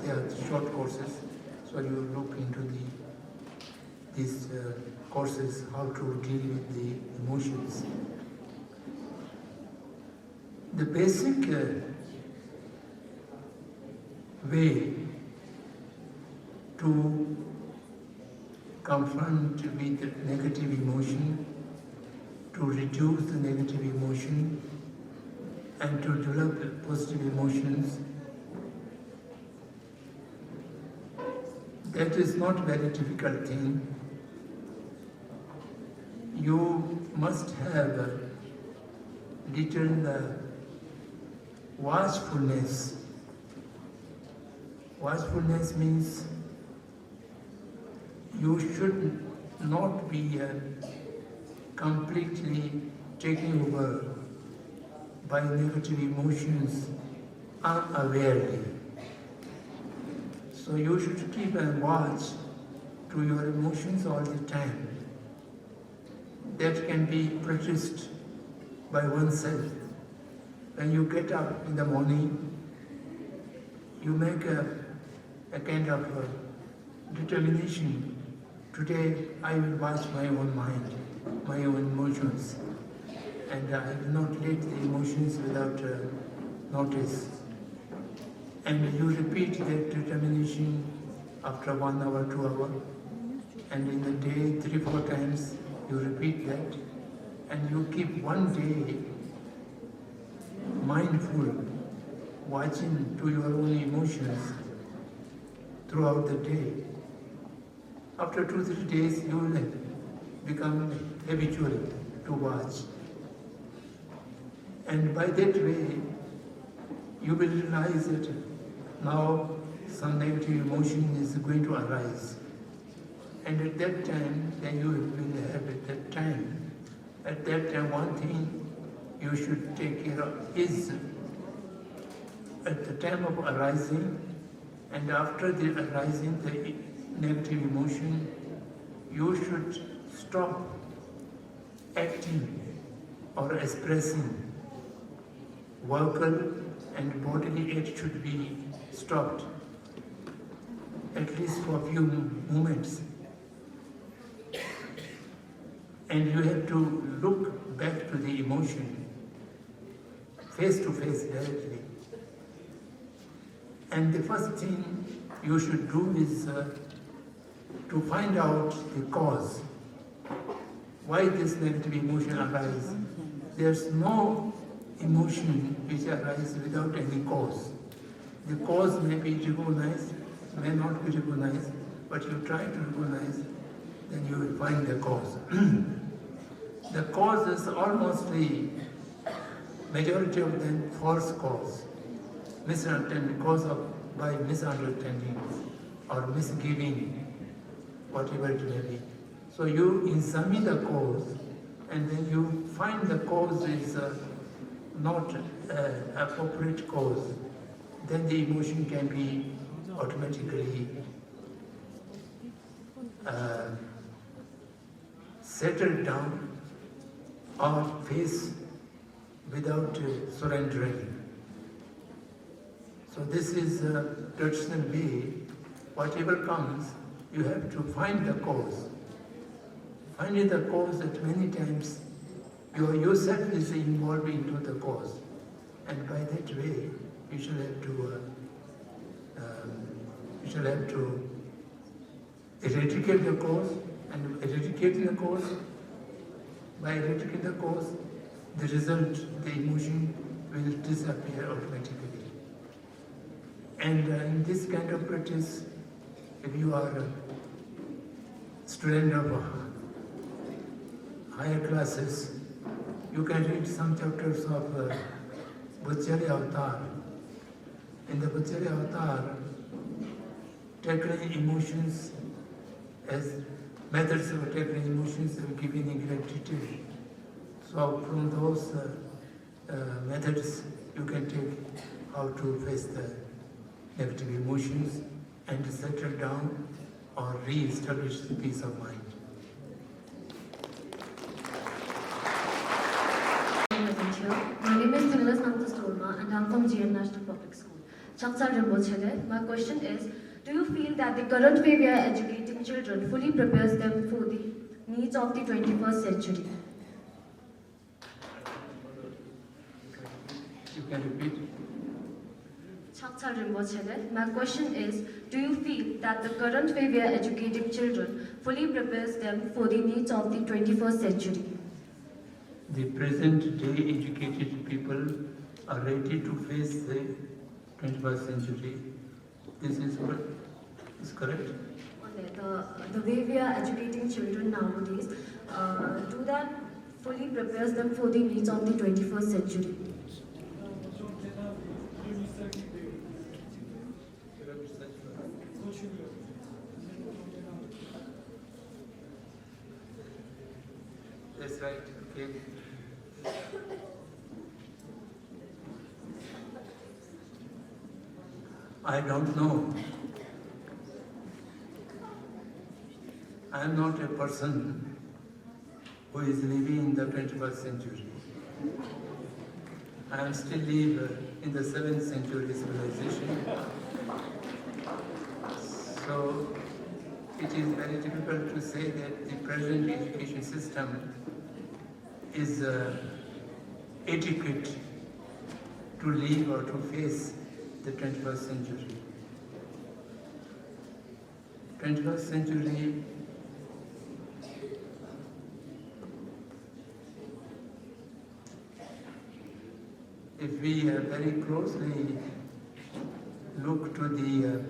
They are short courses, so you will look into these courses, how to deal with the emotions. The basic way to confront with negative emotion, to reduce the negative emotion, and to develop positive emotions, that is not a very difficult thing. You must have a little watchfulness. Watchfulness means you should not be completely taken over by negative emotions unawarely. So you should keep a watch to your emotions all the time. That can be practiced by oneself. When you get up in the morning, you make a kind of determination. Today I will watch my own mind, my own emotions, and I will not let the emotions without notice. And you repeat that determination after 1 hour, 2 hours, and in the day 3-4 times you repeat that, and you keep one day mindful, watching to your own emotions throughout the day. After 2-3 days, you will become habitual to watch. And by that way, you will realize that now some negative emotion is going to arise. And at that time, then you will have at that time, one thing you should take care of is at the time of arising and after the arising the negative emotion, you should stop acting or expressing. Vocal and bodily act should be stopped, at least for a few moments. And you have to look back to the emotion, face to face directly. And the first thing you should do is to find out the cause. Why this negative emotion arises? There's no emotion which arises without any cause. The cause may be recognized, may not be recognized, but you try to recognize then you will find the cause. The cause is almost the majority of them false cause, misunderstanding, cause of by misunderstanding or misgiving, whatever it may be. So you examine the cause, and then you find the cause is not appropriate cause, then the emotion can be automatically settled down or face without surrendering. So this is a traditional way. Whatever comes, you have to find the cause. Finding the cause that many times you yourself is involved into the cause, and by that way you shall have to eradicate the cause, and eradicating the cause, by eradicating the cause, the result, the emotion will disappear automatically. And in this kind of practice, if you are a student of higher classes, you can read some chapters of Buddhacharya Avatar. In the Buddhacharya Avatar, tackling emotions as methods of tackling emotions are given in great detail. So from those methods, you can take how to face the negative emotions and settle down or re-establish the peace of mind. My name is Samdhong and I'm from GN National Public School. Chakchar Rinpochey, my question is, do you feel that the current way we are educating children fully prepares them for the needs of the 21st century? You can repeat? Chakchar Rinpochey, my question is, do you feel that the current way we are educating children fully prepares them for the needs of the 21st century? The present day educated people are ready to face the 21st century. This is what is correct? The way we are educating children nowadays, do that fully prepares them for the needs of the 21st century? That's right, okay. I don't know. I am not a person who is living in the 21st century. I am still live in the 7th century civilization. So it is very difficult to say that the present education system is adequate to live or to face the 21st century. 21st century if we very closely look to the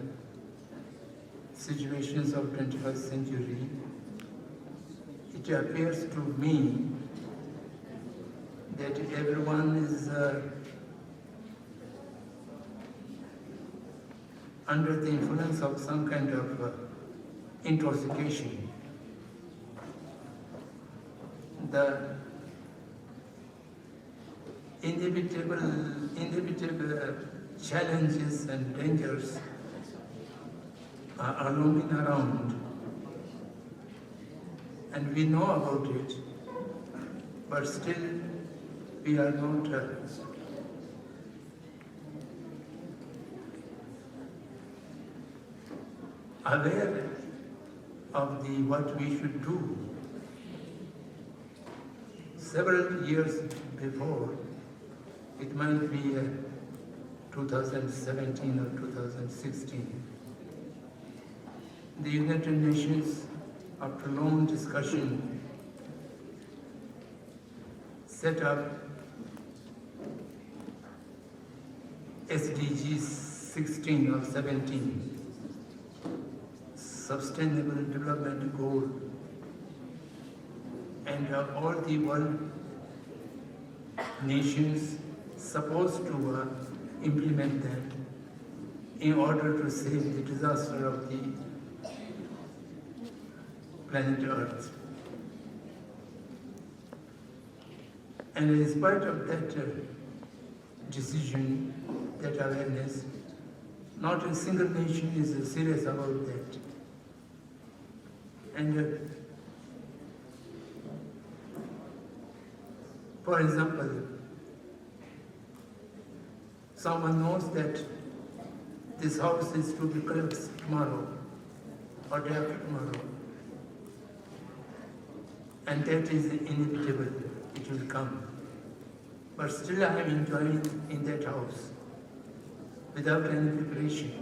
situations of 21st century, it appears to me that everyone is under the influence of some kind of intoxication. The inevitable challenges and dangers are looming around, and we know about it, but still we are not aware of what we should do. Several years before, it might be 2017 or 2016, the United Nations, after long discussion, set up SDGs 16 or 17, Sustainable Development Goal and all the world nations supposed to implement them in order to save the disaster of the planet Earth. And in spite of that decision, that awareness, not a single nation is serious about that. And for example, someone knows that this house is to be collapsed tomorrow or day after tomorrow, and that is inevitable, it will come. But still I am enjoying in that house without any preparation,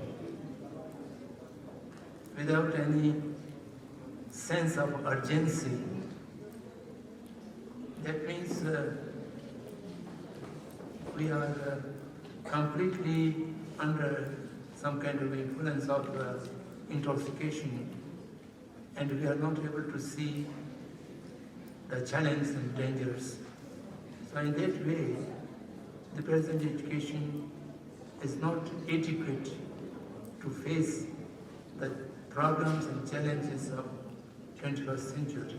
without any sense of urgency. That means we are completely under some kind of influence of intoxication, and we are not able to see the challenges and dangers. So in that way, the present education is not adequate to face the problems and challenges of 21st century.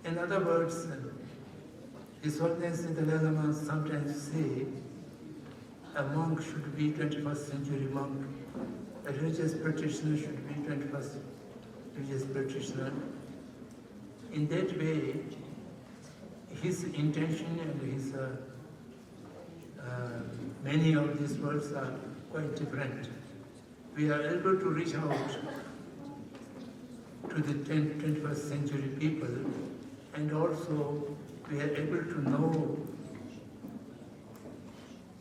In other words, His Holiness the Dalai Lama sometimes say a monk should be 21st century monk, a religious practitioner should be 21st religious practitioner. In that way, his intention and his many of these words are quite different. We are able to reach out to the 21st century people, and also we are able to know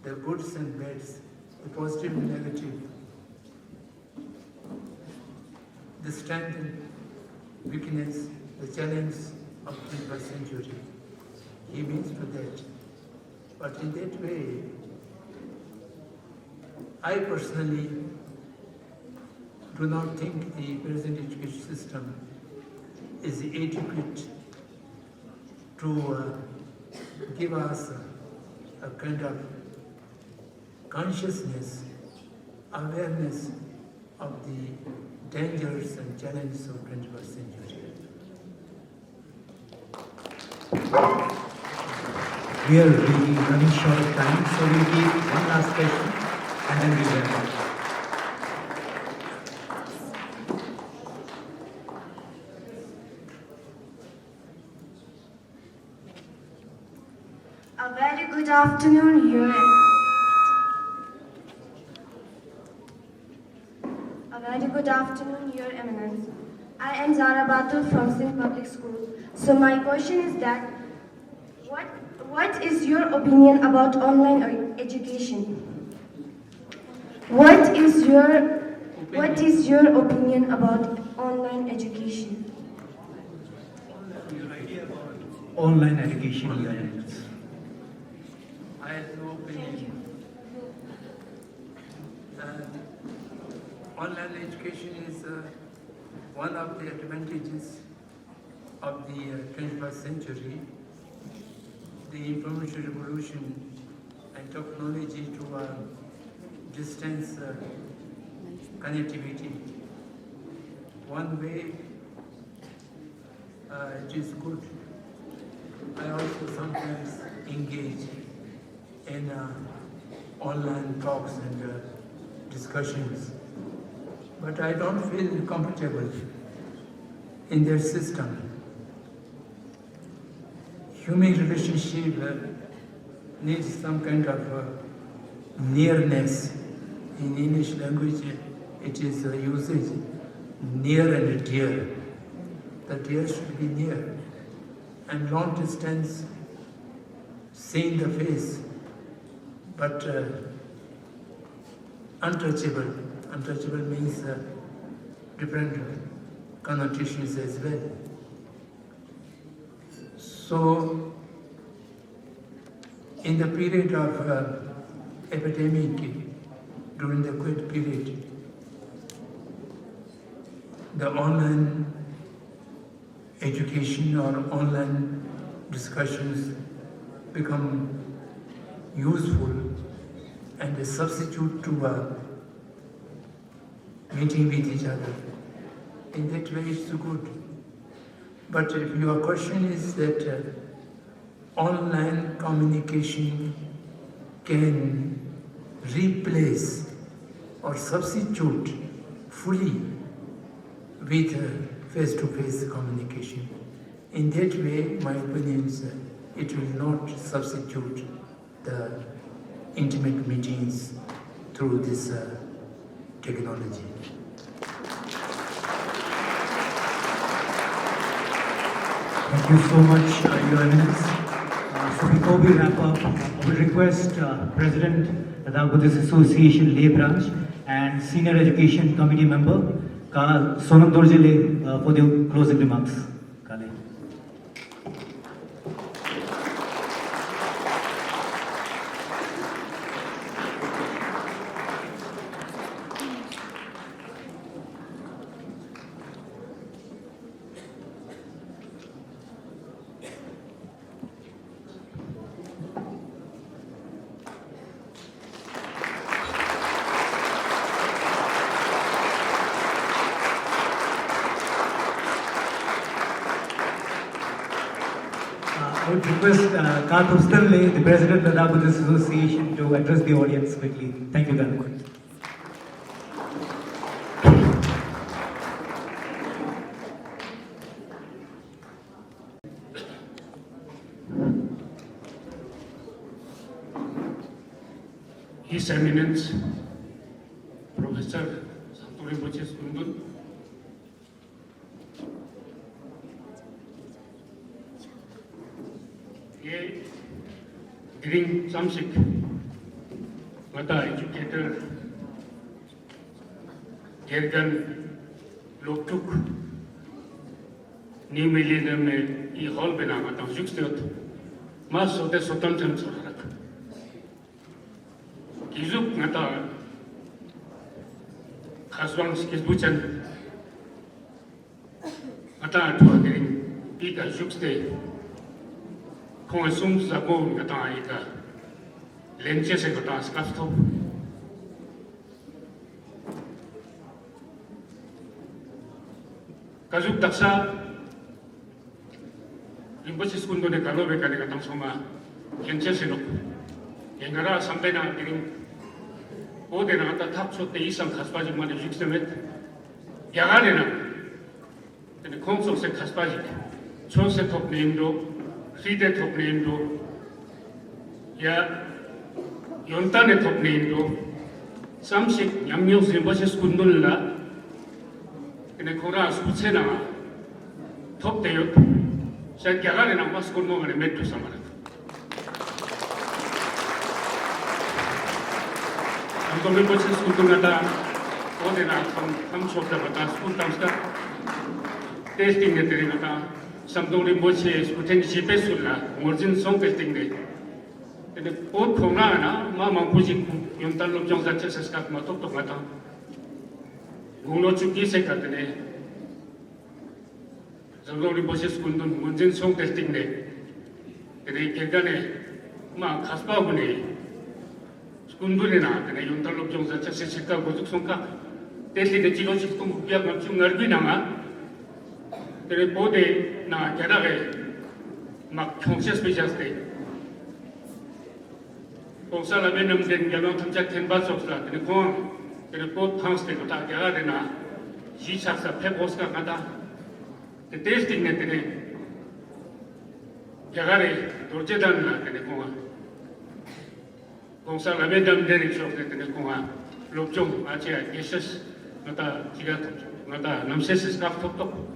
the goods and bads, the positive and negative, the strength and weakness, the challenge of the 21st century. He means to that. But in that way, I personally do not think the present education system is adequate to give us a kind of consciousness, awareness of the dangers and challenges of 21st century. We are really running short of time, so we'll take one last question and then we'll wrap up. A very good afternoon, Your Eminence. I am Zara Batul from Sindh Public School. So my question is that, what is your opinion about online education? What is your opinion about online education? Your idea about online education, Your Eminence. I have no opinion. Online education is one of the advantages of the 21st century. The information revolution and technology to distance connectivity. One way it is good. I also sometimes engage in online talks and discussions, but I don't feel comfortable in their system. Human relationship needs some kind of nearness. In English language, it is usage near and dear. The dear should be near, and long distance, seeing the face, but untouchable. Untouchable means different connotations as well. So, in the period of epidemic, during the COVID period, the online education or online discussions become useful and a substitute to a meeting with each other. In that way it's good. But if your question is that online communication can replace or substitute fully with face-to-face communication. In that way, my opinion is it will not substitute the intimate meetings through this technology. Thank you so much, Your Eminence. So before we wrap up, I would request President Ladakh Buddhist Association Lay Branch and Senior Education Committee Member Ka Sonam Dorjele for the closing remarks. Kale. I would request Ka Stanley, the President of the Ladakh Buddhist Association, to address the audience quickly. Thank you, Ka. His Eminence, Professor Samdhong Rinpoche, during Samsik, Mata educator, Gergan, Loktuk, New Millennium, E. Holbena, Mata Juxtiot, Mas of the Sotantan Sorak. Kizuk Mata Haswang Skizbuchan, Mata to during Pika Juxte. Kung asum zabon kata ika lenche se kata skafto kazuk taksa Rinpoche skundo de kalo be kane kata soma lenche se no yengara sampai na kiring o de na kata thap so te isam khaspaji mane juksemet yagare na tene kongso se khaspaji chon se top nendo Side top nendo, ya yontane top nendo, samsik yamyo Rinpoche skundul la, kene kora skutse na top teyot, saya kyagare na mas kunmo mane mettu samara. Samdhong Rinpoche skundul na ode na kam shobda bata skul tamska testing ne tere na Samdhong Rinpoche skuten jipe sulla morjin song testing ne tene pot khona na ma mangpuji yontan lom jong zache saskat ma tok tok mata gunglo chuki se katne Samdhong Rinpoche skundun morjin song testing ne tene kegane ma khaspa bune skundune na tene yontan lom jong zache saskat gojuk songka tesli de jilo siktum biak ngam chung ngarbi na ma tene bode na gyarage 막 경찰 스페셜스테 공사라 맨남된 gyalong 탐작 텐바 속사 근데 공 근데 보 탕스테 다 gyarage 시착사 페보스가 가다 그 테스팅 네트네 gyarage 돌제단나 근데 공 공사라 맨남된 속사 근데 공 롭종 아치아 예스스 나타 지가 나타 남세스 스카프톡톡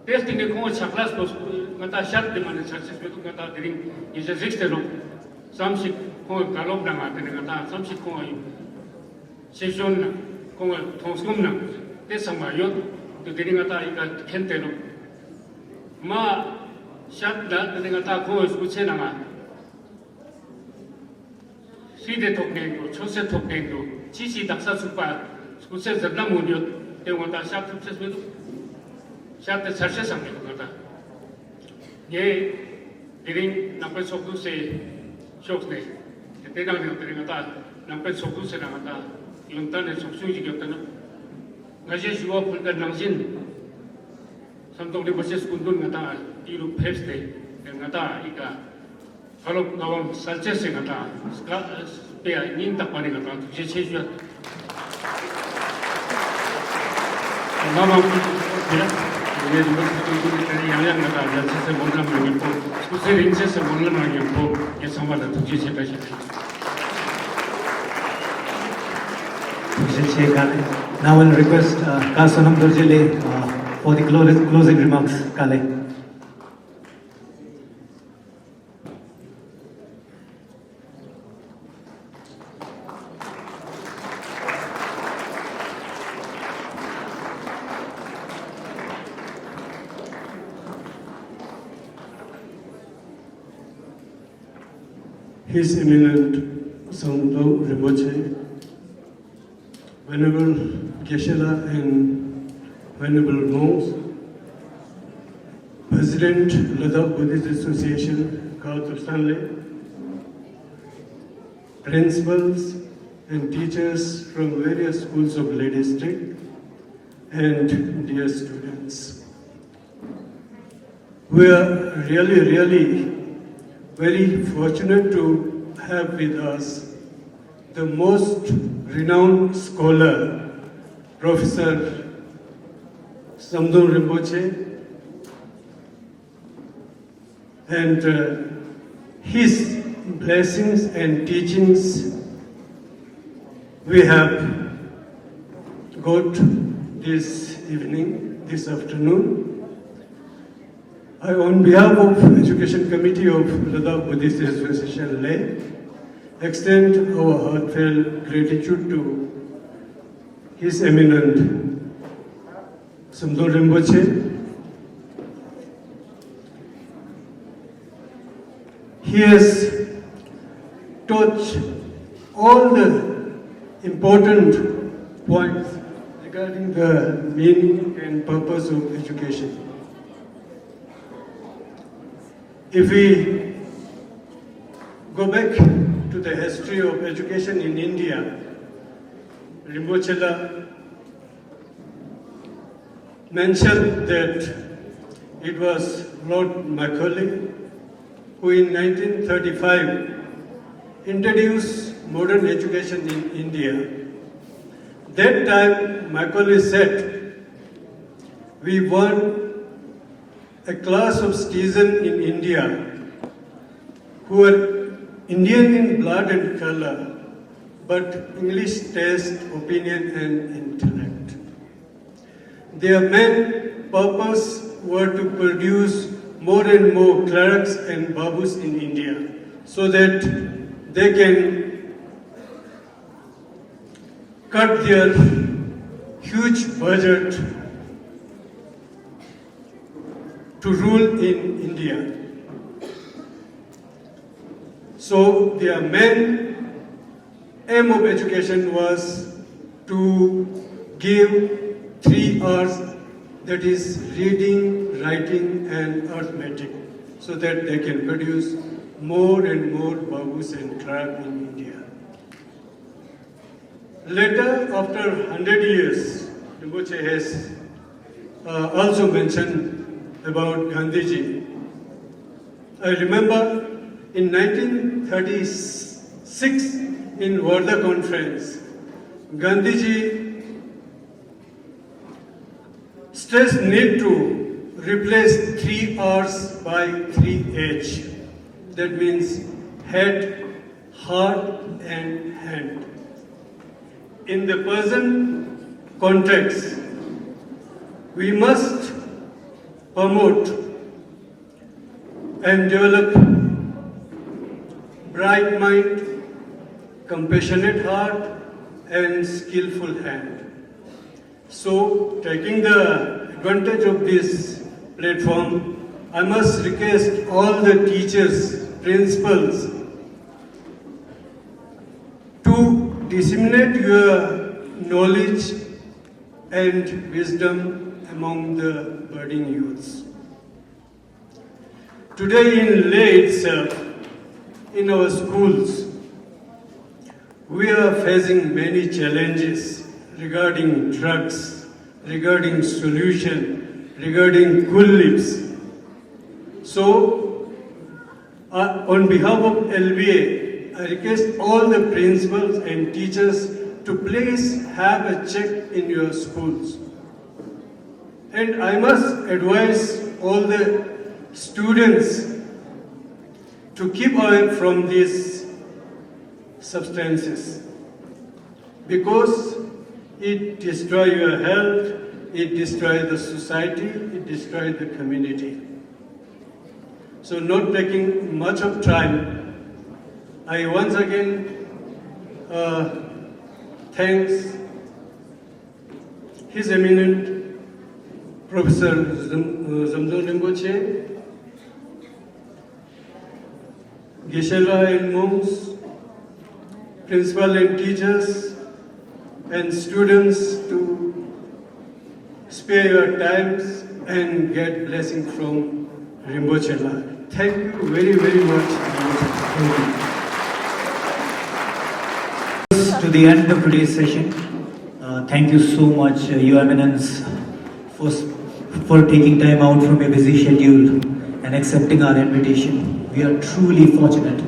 Testing the Congo Chaklas was Mata Shat the man success with Gata during is a 60 some ship Congo Kalobna and Gata, some ship Congo session Congo Tonskumna, Tesamayon, the Dinata Kenteno. Ma Shat that the Gata Congo is Kuchenama. See the Tokendo, Chose Tokendo, Chichi Daxa Supa, Scuses the Namunio, they want a sharp success with. siapa terserah sampai kata. Ye diri nampak sokdu se sok ne. Kita nak ni diri kata nampak sokdu se nak kata. Yuntan ne soksu juga kata. Ngaji semua pun nangsin. Samdhong Rinpoche kundun kata iru phes de kata ika. Kalau kawan salce se kata. Pea nin tak panik kata. Tu je. Mama bila dia juga itu yang kata salce se mula lagi pun. Usai rinse se mula lagi pun. Yang sama ada tu je saja. Now I'll request Ka Sonam Durjile for the closing remarks. Kale. His Eminent Samdhong Rinpoche, Venerable Geshe-la and Venerable Monks, President Ladakh Buddhist Association, Khatur Sanle, principals and teachers from various schools of Leh District, and dear students. We are really very fortunate to have with us the most renowned scholar, Professor Samdhong Rinpoche, and his blessings and teachings we have got this evening, this afternoon. I, on behalf of Education Committee of Ladakh Buddhist Association Leh, extend our heartfelt gratitude to His Eminent Samdhong Rinpoche. He has taught all the important points regarding the meaning and purpose of education. If we go back to the history of education in India, Rinpoche mentioned that it was Lord Macaulay who in 1935 introduced modern education in India. That time Macaulay said, we want a class of citizens in India who are Indian in blood and color, but English taste, opinion and intellect. Their main purpose were to produce more and more clerics and babus in India so that they can cut their huge budget to rule in India. So their main aim of education was to give 3 R's, that is reading, writing and arithmetic, so that they can produce more and more babus and clerks in India. Later, after 100 years, Rinpoche has also mentioned about Gandhiji. I remember in 1936 in Varda conference, Gandhiji stressed need to replace 3 R's by 3 H. That means head, heart and hand. In the present context, we must promote and develop bright mind, compassionate heart and skillful hand. So, taking the advantage of this platform, I must request all the teachers, principals to disseminate your knowledge and wisdom among the budding youths. Today in Leh itself, in our schools, we are facing many challenges regarding drugs, regarding solution, regarding cool lips. So, on behalf of LBA, I request all the principals and teachers to please have a check in your schools. And I must advise all the students to keep away from these substances because it destroys your health, it destroys the society, it destroys the community. So not taking much of time, I once again thanks His Eminent Professor Samdhong Rinpochey, Geshe-la and monks, principal and teachers, and students to spare your times and get blessing from Rinpochey. Thank you very, very much. To the end of today's session, thank you so much, Your Eminence, for taking time out from your busy schedule and accepting our invitation. We are truly fortunate